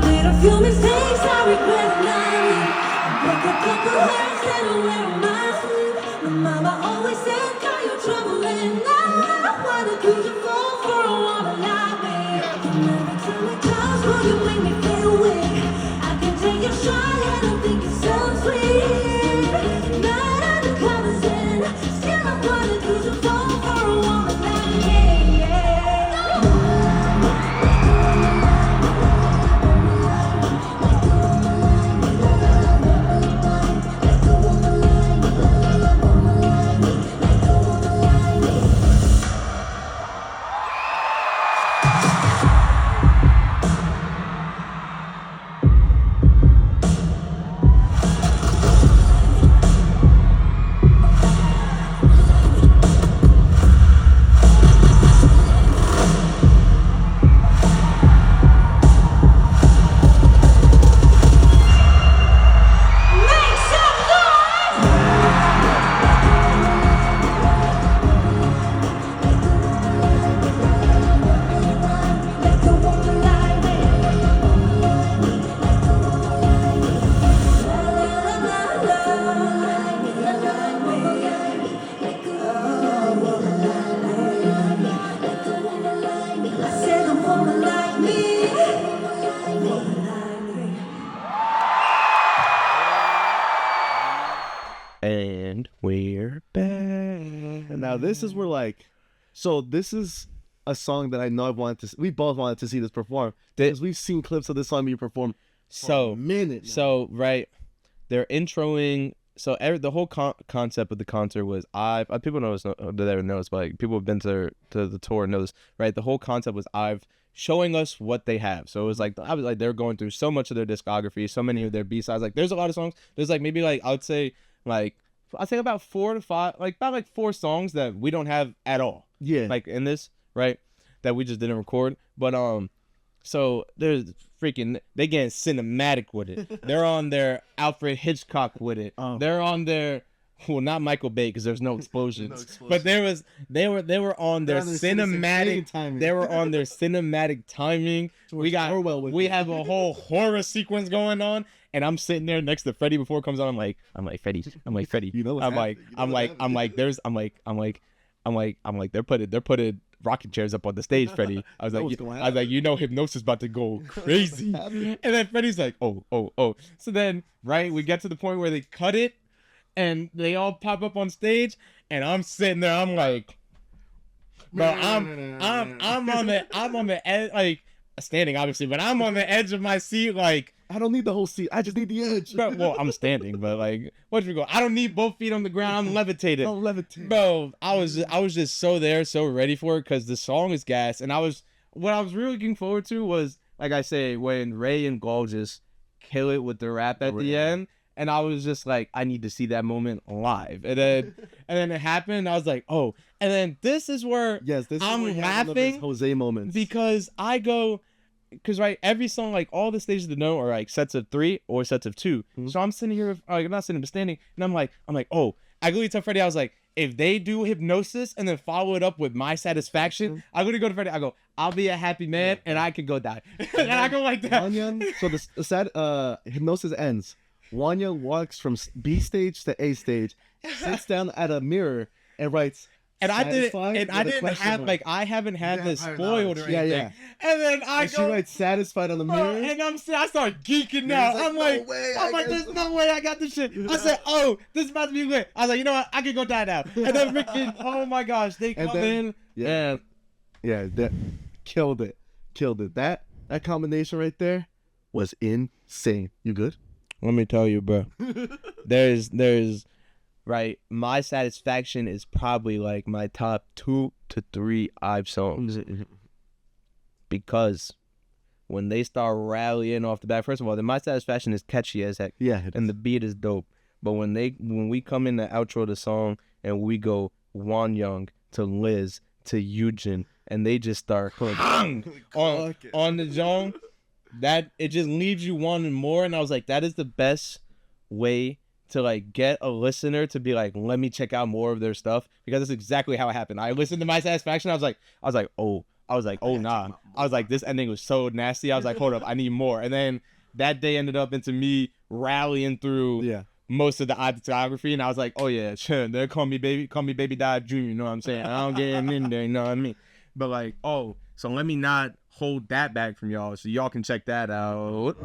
made a few mistakes I regret now. I broke a couple hearts that are wearing my sleeve. My mama always said, girl, you're troubling now. Why the could you fall for a woman like me? And every time it comes, will you make me feel weak? I can take your shot and I think it's so sweet. Night on the covers in, still I'm wondering could you fall for a woman like me? And we're back. And now this is where like, so this is a song that I know I've wanted to. We both wanted to see this perform because we've seen clips of this song being performed for a minute now. So right, they're introing. So the whole concept of the concert was people know this, that ever knows, but like people who've been to the tour knows, right? The whole concept was IVE showing us what they have. So it was like, I was like, they're going through so much of their discography, so many of their B-sides. Like, there's a lot of songs. There's like maybe like, I would say like, I think about 4 to 5, like about like 4 songs that we don't have at all. Yeah. Like in this, right? That we just didn't record. But so there's freaking, they getting cinematic with it. They're on their Alfred Hitchcock with it. They're on their, well, not Michael Bay because there's no explosions. But they were on their cinematic timing. They were on their cinematic timing. We have a whole horror sequence going on, and I'm sitting there next to Freddy before it comes on. I'm like Freddy. You know what's happening. They're putting rocking chairs up on the stage, Freddy. I was like, you know, Hypnosis about to go crazy. And then Freddy's like, oh. So then, right, we get to the point where they cut it, and they all pop up on stage, and I'm sitting there. I'm like, bro, I'm on the edge, like standing obviously, but I'm on the edge of my seat, like. I don't need the whole seat. I just need the edge. Bro, well, I'm standing, but like, what you go? I don't need both feet on the ground. I'm levitated. Don't levitate. Bro, I was just so there, so ready for it because the song is gas, and what I was really looking forward to was, like I say, when Ray and GAUEL just kill it with the rap at the end, and I was just like, I need to see that moment live, and then it happened. And I was like, oh, and then this is where I'm laughing, Jose moments, because I go. Because, right, every song, like, all the stages of the note are, like, sets of 3 or sets of 2. Mm-hmm. So I'm sitting here, like, I'm not sitting, but standing, and I'm like, oh, I literally tell Freddy, I was like, if they do Hypnosis and then follow it up with My Satisfaction, I'm going to go to Freddy, I go, I'll be a happy man, and I can go die. And I go like that. Wonyoung, so the Hypnosis ends. Wonyoung walks from B stage to A stage, sits down at a mirror, and writes, and I haven't had this spoiled or anything. Yeah. And then she writes satisfied on the mirror. And I start geeking out. I'm like, there's no way I got this shit. I said, oh, this is about to be lit. I was like, you know what? I can go die now. And then freaking, oh my gosh, they come in. Yeah, that killed it. That combination right there was insane. You good? Let me tell you, bro. There's right, My Satisfaction is probably like my top 2 to 3 IVE songs, because when they start rallying off the bat, first of all, My Satisfaction is catchy as heck, and the beat is dope. But when we come in the outro of the song and we go Wonyoung to Liz to YUJIN, and they just start on the song, that it just leaves you wanting more. And I was like, that is the best way to like get a listener to be like, let me check out more of their stuff, because that's exactly how it happened. I listened to My Satisfaction. I was like, oh nah. I was like, this ending was so nasty. I was like, hold up, I need more. And then that day ended up into me rallying through most of the discography, and I was like, oh yeah, sure. They call me baby Dive Jr. You know what I'm saying? I don't get in there. You know what I mean? But like, oh, so let me not hold that back from y'all, so y'all can check that out.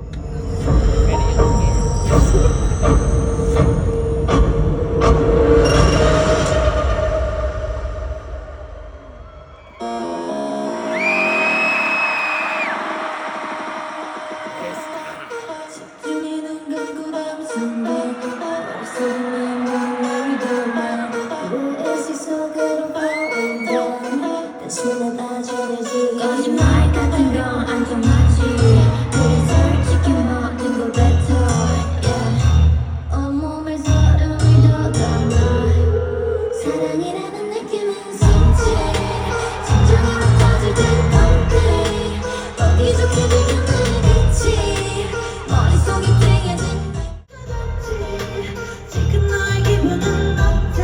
거짓말 같은 건 안 통하지. 그래 솔직히 모든 걸 뱉어. 온몸에 소름이 돋아나. 사랑이라는 느낌은 성취. 심장이 막 터질 듯 펌핑. 보기 좋게 들면 나의 빛이 머릿속이 띵해진 지금 너의 기분은 어때?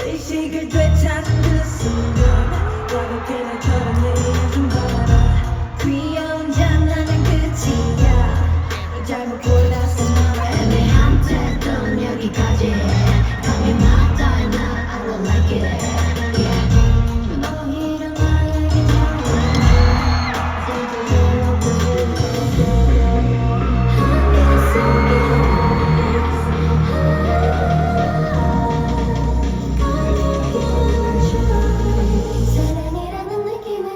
의식을 되찾은 그 순간 가볍게 날 털어내리는 좀 봐라. 귀여운 장난은 끝이야. 이 잘못 골랐어 너를 애매한 때던 여기까지. 감이 맞다 and I don't like it. 너희랑 나에게 사랑이라는 느낌은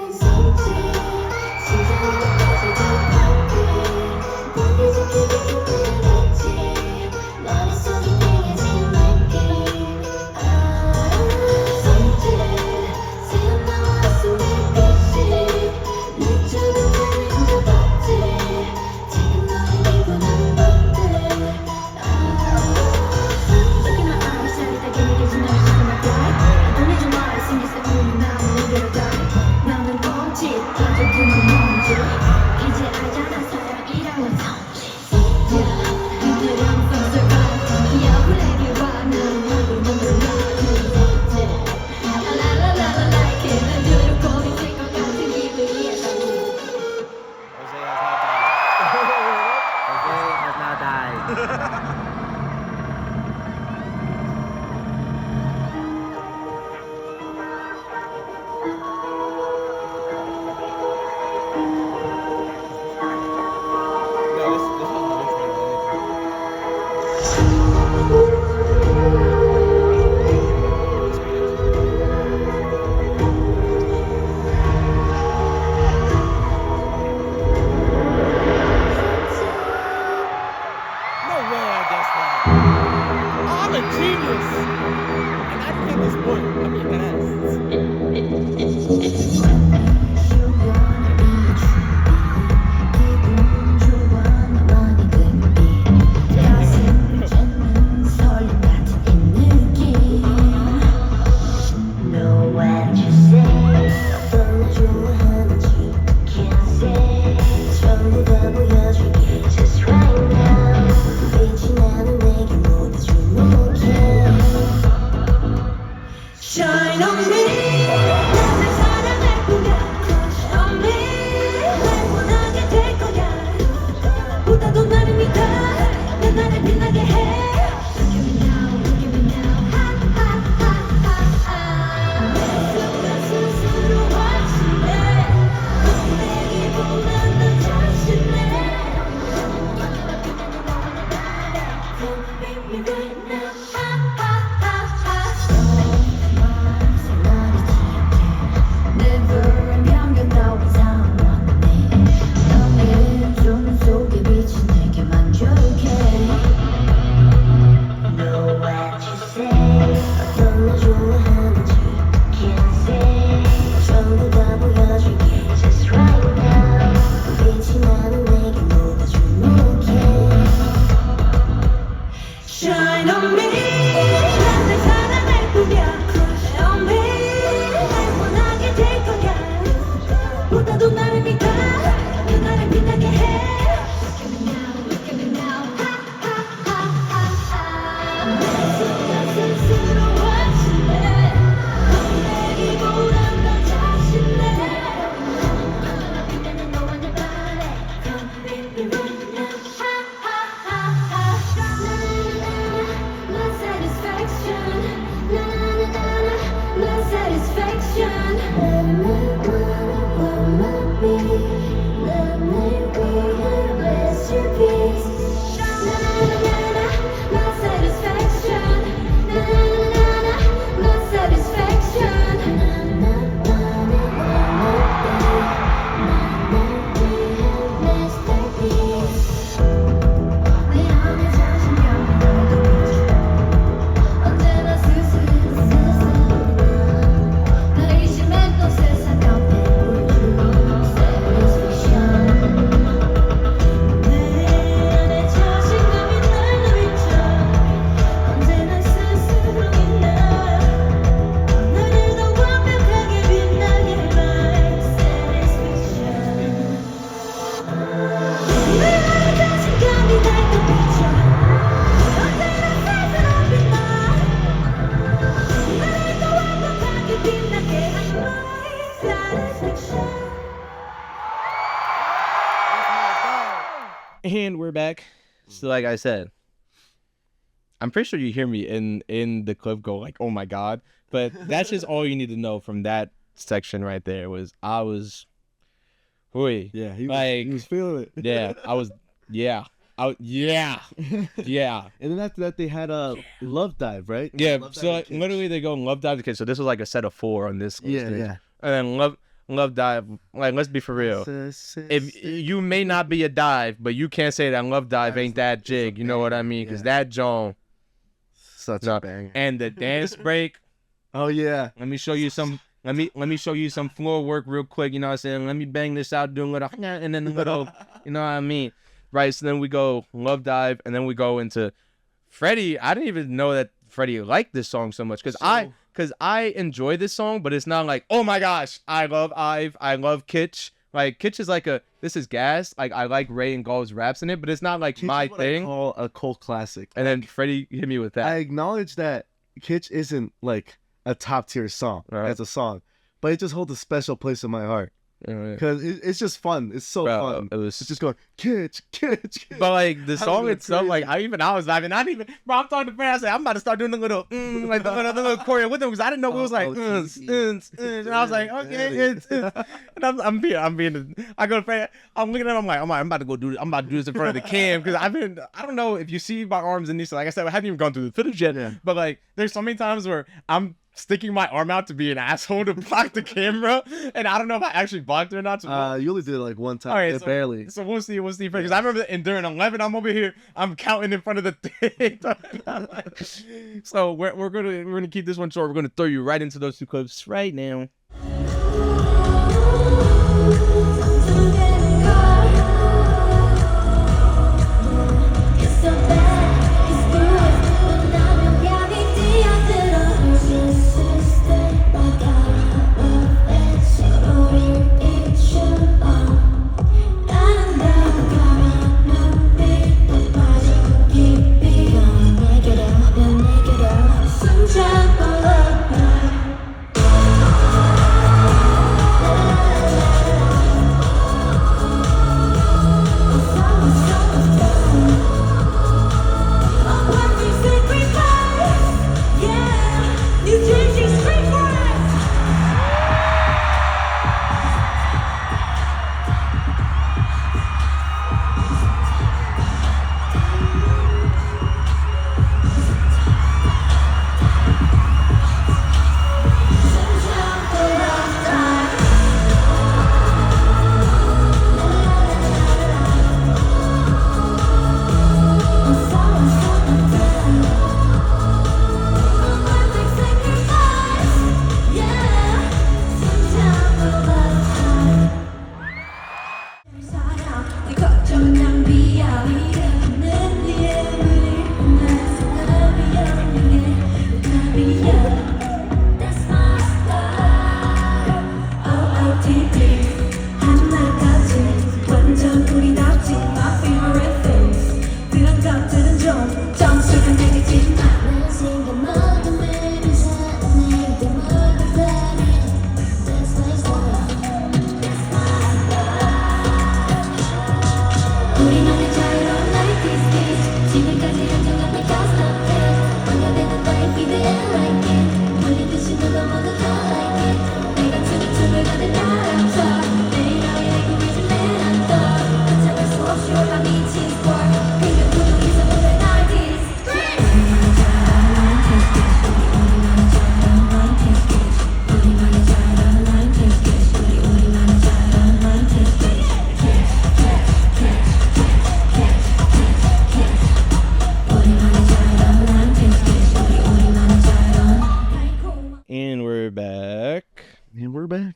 Shine on me, 나를 사랑할 거야. Crush on me, 날 원하게 될 거야. 보다도 나를 믿어, 내 나를 빛나게 해. Look at me now, look at me now. Ha ha ha ha ha. 순간 스스로 확신해. 내기보단 더 자신해. Come meet me right now. Ha ha ha ha. Never 하면 나와 상관없네. 너의 손 속에 비친 내게 만족해. Know what you say. 어떤 걸 좋아하는지 can't say. 전부 다 보여줄게 just right now. 빛이 나는 내게 모두 주목해. Shine on me. 나를 사랑할 거야. Crush on me. 날 원하게 될 거야. 보다도 나를 믿어. 내 나를 빛나게 해. Look at me now, look at me now. Ha ha ha ha ha. 순간 스스로 확신해. 내기보단 더 자신해. 빛나는 너와 내 발에. Come meet me right now. Ha ha ha ha. My satisfaction. Na na na na na. My satisfaction. 난 날 위해 masterpiece. Na na na na na. My satisfaction. Na na na na na. My satisfaction. 난 masterpiece. 내 안에 자신감이 날 덮어줘. 언제나 스스로 날 의심했던 세상 앞에 보여줘. Satisfaction. 내 안에 자신감이 날 비춰. 언제나 스스로인 나. 나를 더 완벽하게 빛나게 해. My satisfaction. 내 안에 자신감이 날 더 비춰. 언제나 스스로 빛나. 나를 더 완벽하게 빛나게 한 My satisfaction. And we're back. So like I said, I'm pretty sure you hear me in the clip go like, oh my God. But that's just all you need to know from that section right there was I was Hui. Yeah, he Like- was feeling it. Yeah. Yeah. And then after that, they had a Love Dive, right? Yeah. Love So Dive like, and Kitsch. literally they go Love Dive the Kitsch. So this was like a set of 4 on this Yeah, stage. yeah. And then Love Dive, like let's be for real. If you may not be a dive, but you can't say that Love Dive ain't that jig, you know what I mean? Because Yeah. that Joan Such No. a banger. and the dance break. Oh yeah. Let me show you some. Let me show you some floor work real quick. You know what I'm saying? Let me bang this out, do a little, and then a little. You know what I mean? Right. So then we go Love Dive, and then we go into Freddy. I didn't even know that Freddy liked this song so much because I enjoy this song, but it's not like, oh my gosh, I love IVE, I love Kitsch. Like Kitsch is like this is gas. Like I like Ray and GAUEL's raps in it, but it's not like Kitsch my is what thing. I call a cult classic. And then Freddy hit me with that. I acknowledge that Kitsch isn't like a top tier song Right. as a song, but it just holds a special place in my heart Yeah. because it's just fun. It's so Bro, fun. it was It's just going Kitsch, Kitsch, Kitsch. But like the That song would've been itself, like crazy. I was laughing. Not even, bro. I'm talking to friends. I said I'm about to start doing the little, like the little choreo with them because I didn't know it was like, and I was like, okay, and I'm being, I go to friend. I'm looking at him. I'm about to go do this. I'm about to do this in front of the cam because I don't know if you see my arms and knees. Like I said, I haven't even gone through the footage yet. Yeah. But like, there's so many times where I'm sticking my arm out to be an asshole to block the camera, and I don't know if I actually blocked it or not. So You only did it like one time. all right, Barely. So we'll see because I remember during 11, I'm over here, I'm counting in front of the thing. So we're gonna keep this one short. We're gonna throw you right into those two clips right now. It's so bad, it's good, but now you're getting the other.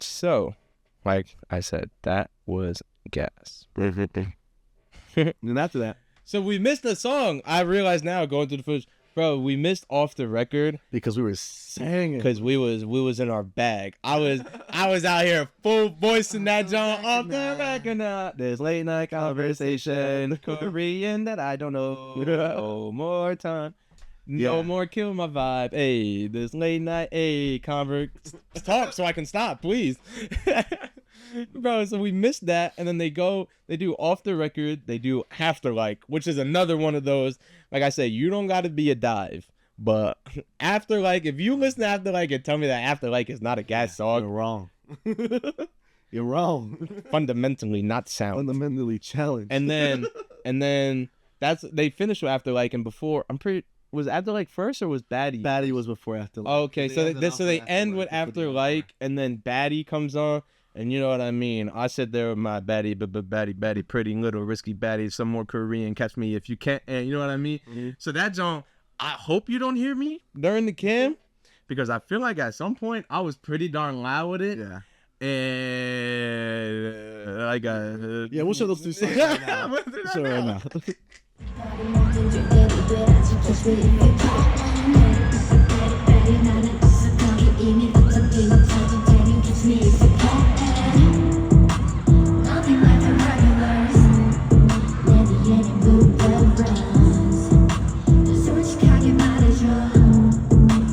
So, like I said, that was gas. And after that, So we missed a song. I realize now going through the footage, bro, we missed Off the Record because we were singing. because we was in our bag. I was out here full voicing that John Off the Record now. There's late night conversation, Korean that I don't know. Oh, more time. No Yeah. more kill my vibe. Hey, this late night, hey, talk so I can stop, please. Bro, so we missed that, and then they do Off the Record, they do After Like, which is another one of those, like I say, you don't gotta be a dive, but After Like, if you listen to After Like and tell me that After Like is not a gas You're song, wrong. You're wrong. fundamentally not sound. Fundamentally challenged. And then they finished with After Like, and before, was After Like first or was Baddie? Baddie was before After Like. Okay, so they end with After Like, and then Baddie comes on, and you know what I mean. I said there with my Baddie, Baddie, pretty little risky Baddie, some more Korean, catch me if you can, and you know what I mean. Mhm. So that John, I hope you don't hear me during the cam, because I feel like at some point I was pretty darn loud with it. Yeah. And like Yeah, we'll show those two songs right now. We'll do that Show right now. now. Nothing like the regulars. Navigating bluebird brands. 솔직하게 말해줘.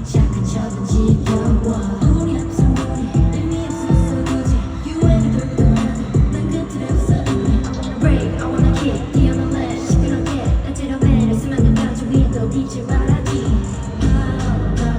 작은 적은 지겨워. 우리 앞선 우리 의미 없었어 굳이. You and the girl. 난 끝에 없어 이미. Break, I wanna kick. 뛰어놀래 시끄럽게. 난 제로 매를 수많은 변주 위에도 빛을 발하지. 높은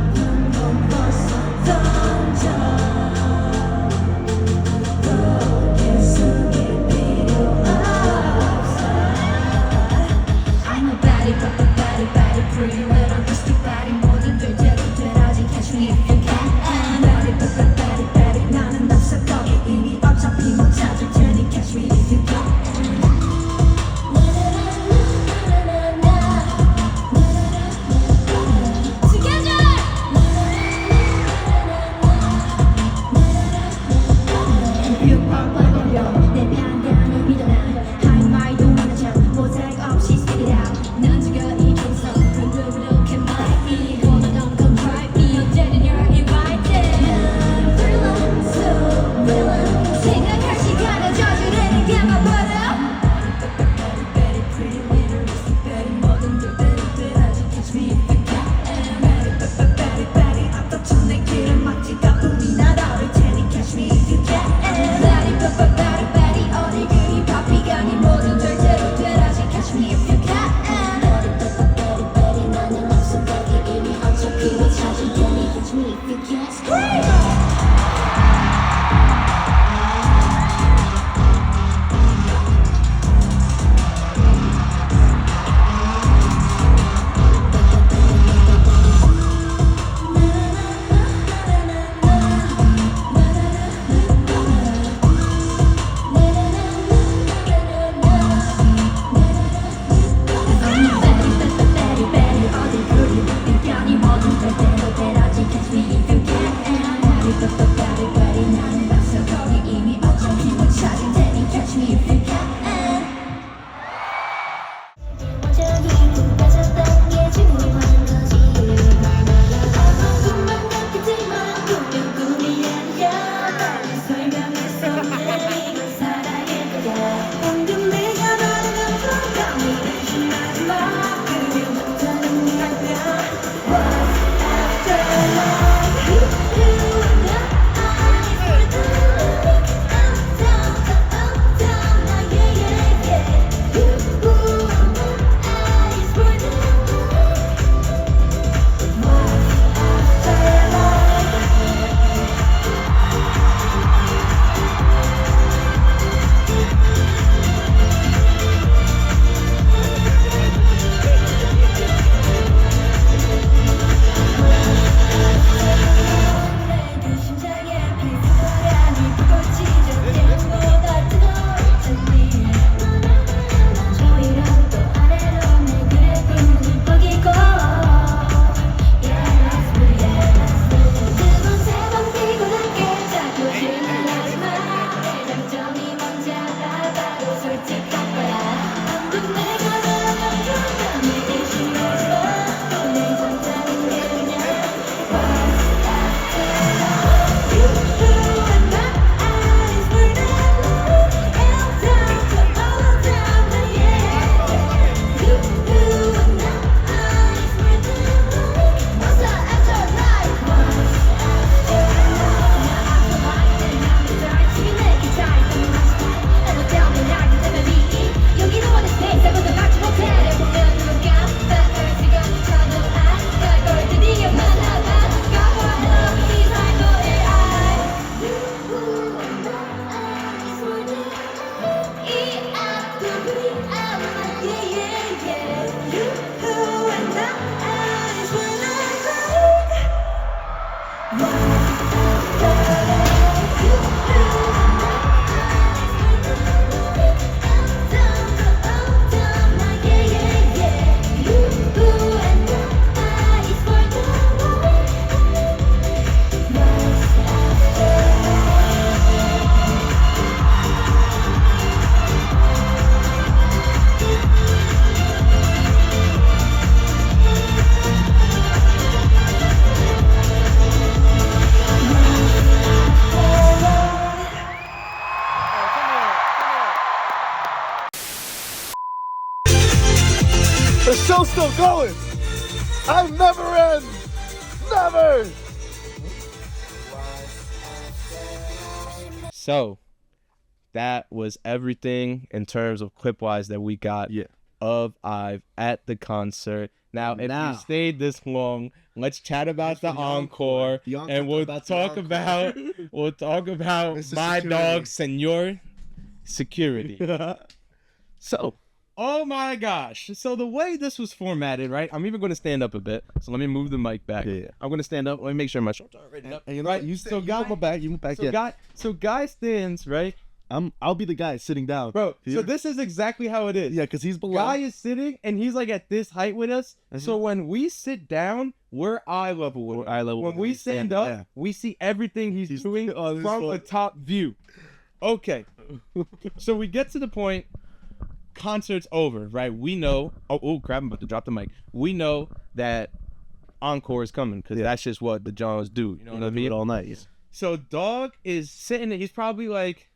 still going. I never end. Never. So that was everything in terms of clip wise that we got Yeah. of IVE at the concert. Now, if you stayed this long, let's chat about the encore, and we'll talk about Mr. my Security. dog, Senor Security. So, oh my gosh. So the way this was formatted, right? I'm even going to stand up a bit. So let me move the mic back. Yeah. I'm going to stand up. Let me make sure my shoulders are ready up. And you know what? You move back. You move back. Yeah. So guy stands, right? I'll be the guy sitting down. Bro, Yeah. so this is exactly how it is. Yeah, because he's below. Guy is sitting and he's like at this height with us. Mhm. So when we sit down, we're eye level with him. eye level When with we him. stand Yeah. up, Yeah. we see everything he's doing on his from a phone. top view. Okay. So we get to the point, concert's over, right? We know, oh crap, I'm about to drop the mic. We know that encore is coming because that's just what the Johns do. You know what I mean? All night. So dog is sitting there, he's probably like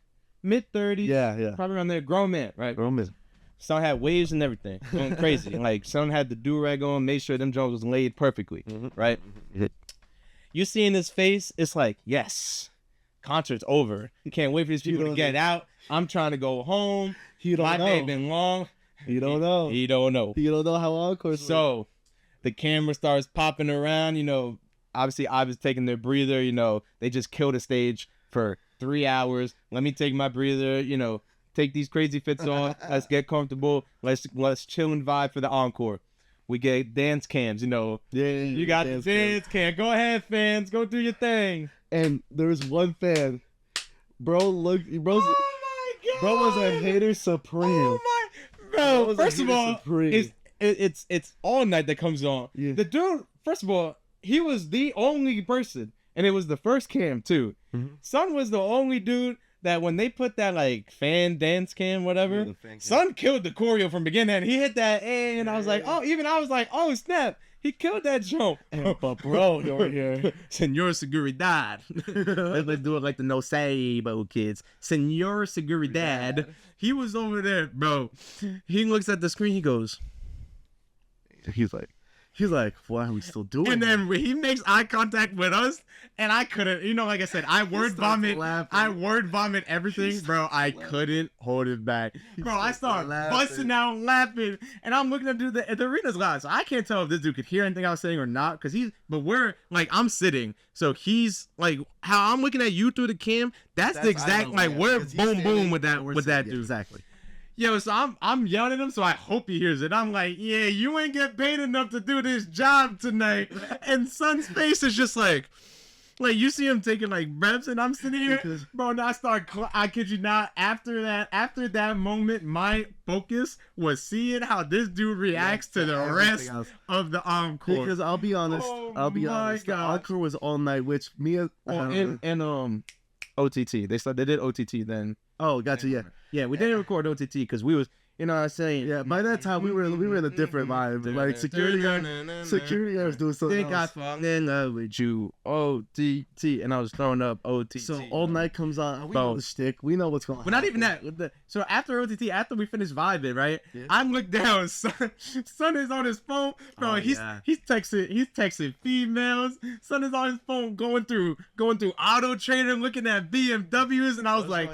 mid-30s. Yeah. Probably around there, grown man, right? Roman. Son had waves and everything, going crazy. Like, son had the do-rag on, made sure them Jones was laid perfectly, right? You see in his face, it's like, yes, concert's over. Can't wait for these people to get out. I'm trying to go home. You don't My know. day been long. You don't know. He don't know. You don't know how encore. So, the camera starts popping around, you know, obviously I was taking their breather, you know, they just killed the stage for 3 hours. Let me take my breather, you know, take these crazy fits on. Let's get comfortable. Let's chill and vibe for the encore. We get dance cams, you know. Yeah. You got the dance cam. Go ahead, fans. Go do your thing. And there was one fan. Bro, look, Oh my god. bro was a hater supreme. Oh my, bro. was a First of hater all, supreme. it's all night that comes on. Yeah. The dude, first of all, he was the only person, and it was the first cam too. Mhm. Son was the only dude that when they put that like fan dance cam, whatever, Yeah, the fan cam. Son killed the choreo from beginning. And he hit that, and I was like, oh, even I was like, oh snap, he killed that jump. But bro, over here. Senor Seguridad. Let's do it like the No Sabo kids. Senor Seguridad. He was over there, bro. He looks at the screen. He goes, He's like, why are we still doing and it? then when he makes eye contact with us, and I couldn't, you know, like I said, I word vomit everything, bro. I couldn't hold it back, bro. I started busting out laughing, and I'm looking at the arena's loud, so I can't tell if this dude could hear anything I was saying or not, but we're like, I'm sitting, so he's like, how I'm looking at you through the cam, that's the exact, like, we're boom boom with that dude. Exactly. Yo, so I'm yelling at him, so I hope he hears it. I'm like, yeah, you ain't get paid enough to do this job tonight. And Son's face is just like you see him taking like breaths, and I'm sitting here, bro. And I kid you not. After that moment, my focus was seeing how this dude reacts to the rest of the encore. Because I'll be honest, the encore was all night, which me and OTT. They did OTT then. Oh, gotcha. Yeah. Yeah, we didn't record OTT because we was, you know what I'm saying? Yeah, by that time we were in a different vibe. Like security guards doing something Think I else. fall in love with you, OTT, and I was throwing up OTT. So all night comes on. We know Bro. the stick. We know what's going on. But not even that. So after OTT, after we finished vibing, right? Yeah. I look down. Son is on his phone, bro. Oh, he's texting females. Son is on his phone going through Auto Trader, looking at BMWs, and I was like,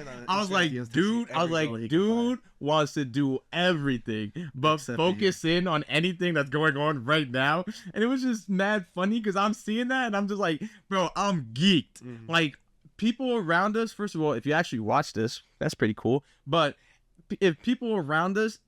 dude wants to do everything but Except focus in on anything that's going on right now. And it was just mad funny because I'm seeing that and I'm just like, bro, I'm geeked. Like, people around us, first of all, if you actually watch this, that's pretty cool. But if people around us,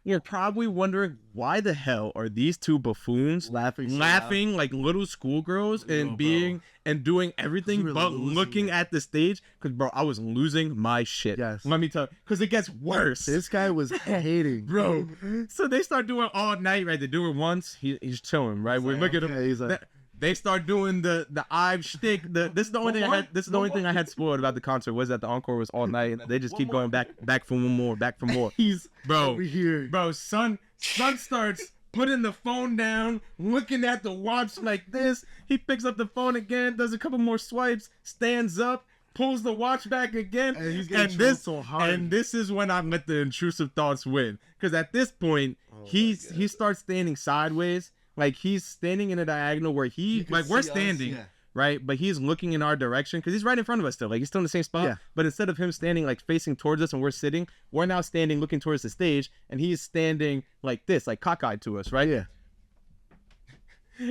you're probably wondering why the hell are these two buffoons laughing like little schoolgirls and doing everything Really but losing looking it. at the stage? Because, bro, I was losing my shit. Yes. Let me tell you, because it gets worse. This guy was hating, Bro, so they start doing all night, right? They do it once, he's chilling, right? We look at him. He's like, They start doing the IVE shtick. This is the only thing I had. This is the only thing I had spoiled about the concert was that the encore was all night, and they just keep going back for more. he's Bro, over here. bro, son starts putting the phone down, looking at the watch like this. He picks up the phone again, does a couple more swipes, stands up, pulls the watch back again, And he's getting choked so hard. And this is when I let the intrusive thoughts win, because at this point he starts standing sideways, like he's standing in a diagonal where we're standing. Right, but he's looking in our direction because he's right in front of us still. Like he's still in the same spot. Yeah. But instead of him standing like facing towards us and we're sitting, we're now standing looking towards the stage, and he's standing like this, like cockeyed to us. Right. Yeah.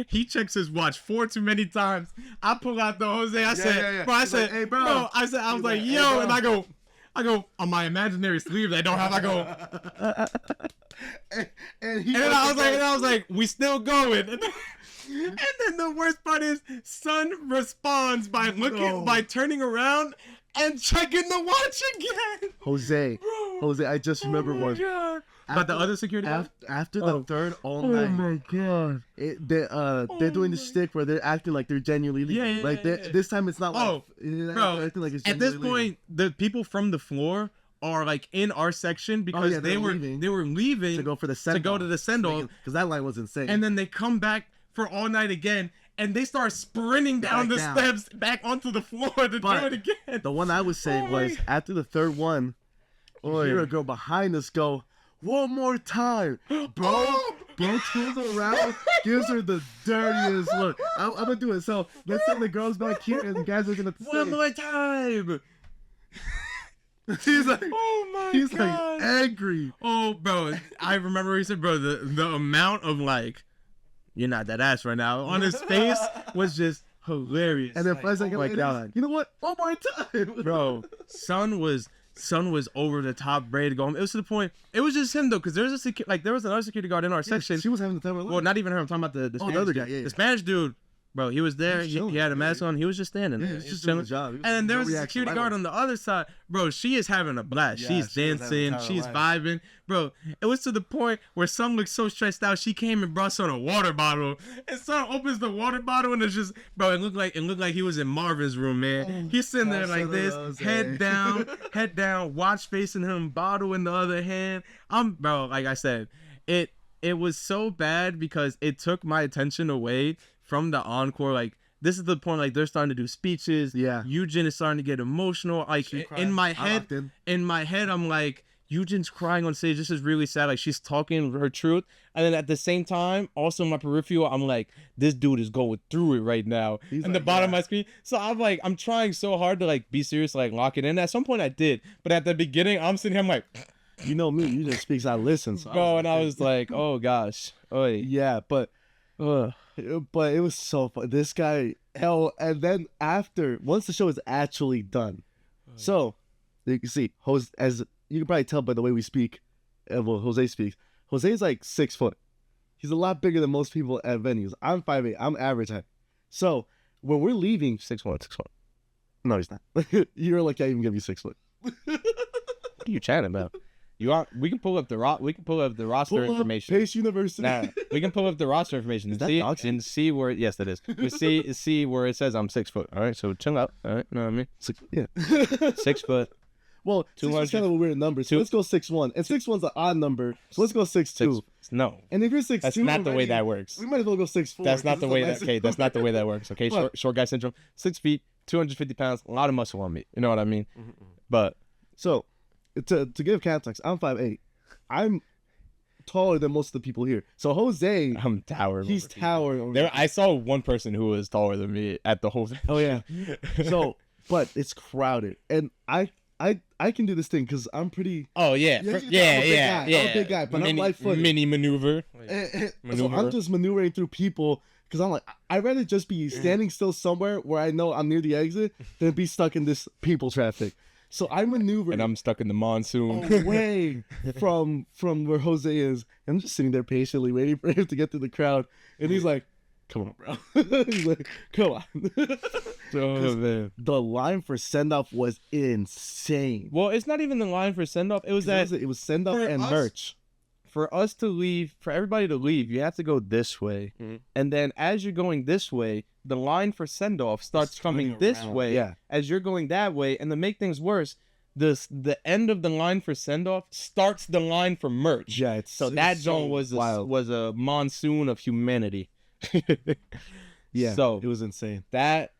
He checks his watch 4 too many times. I pull out the Jose. I said, bro. I said, like, hey, bro. No, I was like, hey, yo, bro. and I go on my imaginary sleeve. I don't have. I go. And And I was like, we still going. And then the worst part is, Son responds by by turning around and checking the watch again. Jose, I just remember one. God. But the other security guard? After the third all night. Oh my god. They're doing the shtick where they're acting like they're genuinely leaving. Yeah, like yeah. this time it's not Oh, like bro, acting like it's at this genuinely leaving. point, the people from the floor are like in our section because they were leaving to go for the send to go to the send off, because that line was insane. and then they come back for all night again, and they start sprinting down the steps back onto the floor to do it again. The one I was saying was after the third one, you hear a girl behind us go, "One more time, bro." Bro turns around, gives her the dirtiest look. I'm gonna do it. So let's send the girls back here, and the guys are gonna One more time. He's like, Oh my god. like angry. Oh, bro, I remember he said, bro, the amount of like, you're not that ass right now on his face was just hilarious. And then 5 seconds my later, god, you know what? One more time, bro, Son was over the top, ready to go home. It was to the point. It was just him though, because there was another security guard in our section. She was having the time of her life. Well, not even her. I'm talking about the Spanish other guy. dude. Yeah. The Spanish dude, bro. He was there. He had a mask on. He was just standing. Yeah, there. he was He just chilling. doing the job. He was And then there was no a reaction. security guard on the other side. Bro, she is having a blast. Yeah, She's she was having dancing. the time of She's her vibing. Bro, it was to the point where Son looked so stressed out. She came and brought Son a water bottle. And Son opens the water bottle, and it's just, bro, it looked like he was in Marvin's room, man. He's sitting there like this, head down, watch facing him, bottle in the other hand. Bro, like I said, it was so bad because it took my attention away from the encore. Like, this is the point, like, they're starting to do speeches. Yeah. YUJIN is starting to get emotional. Like, in my head, I'm like, YUJIN's crying on stage. This is really sad. Like, she's talking her truth. And then at the same time, also in my peripheral, I'm like, this dude is going through it right now. He's in like, the bottom of yeah. my screen. So I'm trying so hard to like be serious, like lock it in. At some point I did. But at the beginning, I'm sitting here, I'm like, You know me, you just speaks, I listen. So bro, and I was like, oh gosh. Oy. yeah, but it was so fun. This guy, hell, and then once the show is actually done, so you can see, as you can probably tell by the way we speak, well, Jose speaks. Jose's like 6 foot. He's a lot bigger than most people at venues. I'm 5'8". I'm average height. So when we're leaving, 6'1". No, he's not. You're like, I even give you 6 foot. What are you chatting about? We can pull up the roster information. Pace University. Nah, we can pull up the roster information and see where. Yes, that is. We see where it says I'm 6 foot. All right, so chill out. All right, know what I mean? Yeah. 6 foot. Well, 200. Kind of a weird number. So let's go 6'1", and 6'1's an odd number. So let's go 6'2". No. And if you're 6'2", that's not the way that works. We might as well go 6'4". That's not the way that. Okay, that's not the way that works. Okay, short guy syndrome. 6 feet, 250 pounds, a lot of muscle on me. You know what I mean? Mm-hmm. But so. To give context, I'm 5'8". I'm taller than most of the people here. So Jose, I'm towering. He's towering. I saw one person who was taller than me at the whole thing. Oh yeah. So, but it's crowded, and I can do this thing because I'm pretty. Oh yeah, yeah. I'm a big guy, but I'm light-footed. Mini maneuver. So I'm just maneuvering through people because I'm like, I'd rather just be standing still somewhere where I know I'm near the exit than be stuck in this people traffic. So I maneuver, and I'm stuck in the monsoon away from where Jose is. I'm just sitting there patiently waiting for him to get through the crowd, and he's like, "Come on, bro." He's like, "Come on." Oh man, the line for send off was insane. Well, it's not even the line for send off. It was it was send off and merch. For us to leave, for everybody to leave, you have to go this way, and then as you're going this way, the line for send off starts coming this way as you're going that way, and to make things worse, the end of the line for send off starts the line for merch. Yeah, that zone was a monsoon of humanity. Yeah, so it was insane. That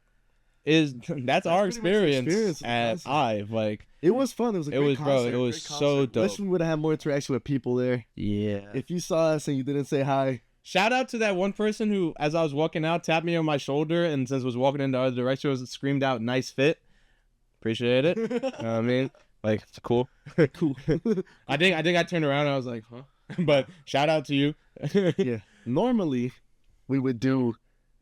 That's our pretty much the experience experience of the at concert. IVE. Like It was fun. It was a it great was, bro. concert. It was Great so concert. dope. Wish we would have had more interaction with people there. Yeah. If you saw us and you didn't say hi, Shout out to that one person who, as I was walking out, tapped me on my shoulder and since was walking in the other direction, was screamed out, "Nice fit." Appreciate it. You know what I mean? Like, it's cool. cool. I think I turned around and I was like, huh? But shout out to you. Yeah. Normally, we would do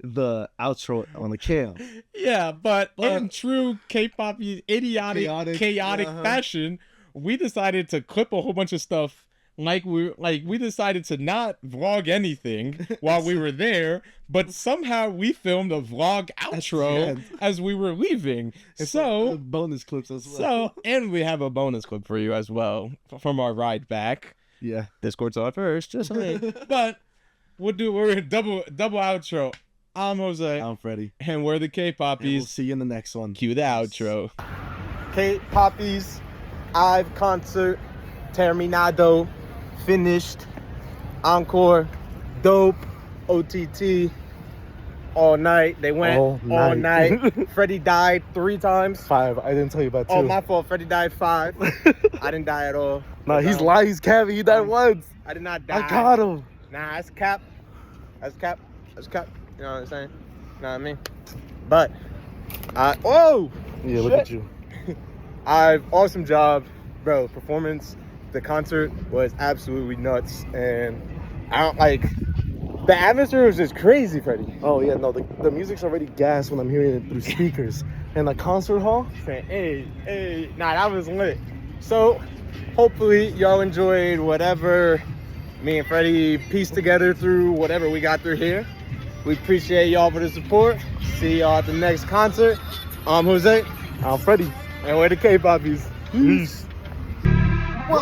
the outro on the cam. Yeah, but in true K-Papis idiotic, chaotic uh-huh. fashion, we decided to clip a whole bunch of stuff. We decided to not vlog anything while we were there, but somehow we filmed a vlog outro end. as we were leaving. It's So like bonus clips as well. and we have a bonus clip for you as well from our ride back. Yeah. Discord's on first, just saying. But we're a double outro. I'm Jose, I'm Freddy. and we're the And we'll K-Papis. see you in the next one. Cue the outro. K-Papis, IVE Concert, terminado, finished, encore, dope, OTT, all night. They went All all night. night. Freddie died 3 times. 5. I didn't tell you about 2. Oh, my fault. Freddie died 5. I didn't die at all. Nah, he's lying. He's capping. He died once. I did not die. I got him. Nah, that's cap. That's cap. That's cap. You know what I'm saying? You know what I mean? But, oh! Yeah, look Shit. at you. Awesome job, bro. Performance, the concert was absolutely nuts, and I don't like the atmosphere was just crazy, Freddie. Oh, yeah, no, the music's already gas when I'm hearing it through speakers. And the concert hall? Saying, hey, nah, that was lit. So, hopefully, y'all enjoyed whatever me and Freddie pieced together through whatever we got through here. We appreciate y'all for the support. See y'all at the next concert. I'm Jose. I'm Freddy. And we're the K-Papis. Peace. Whoa!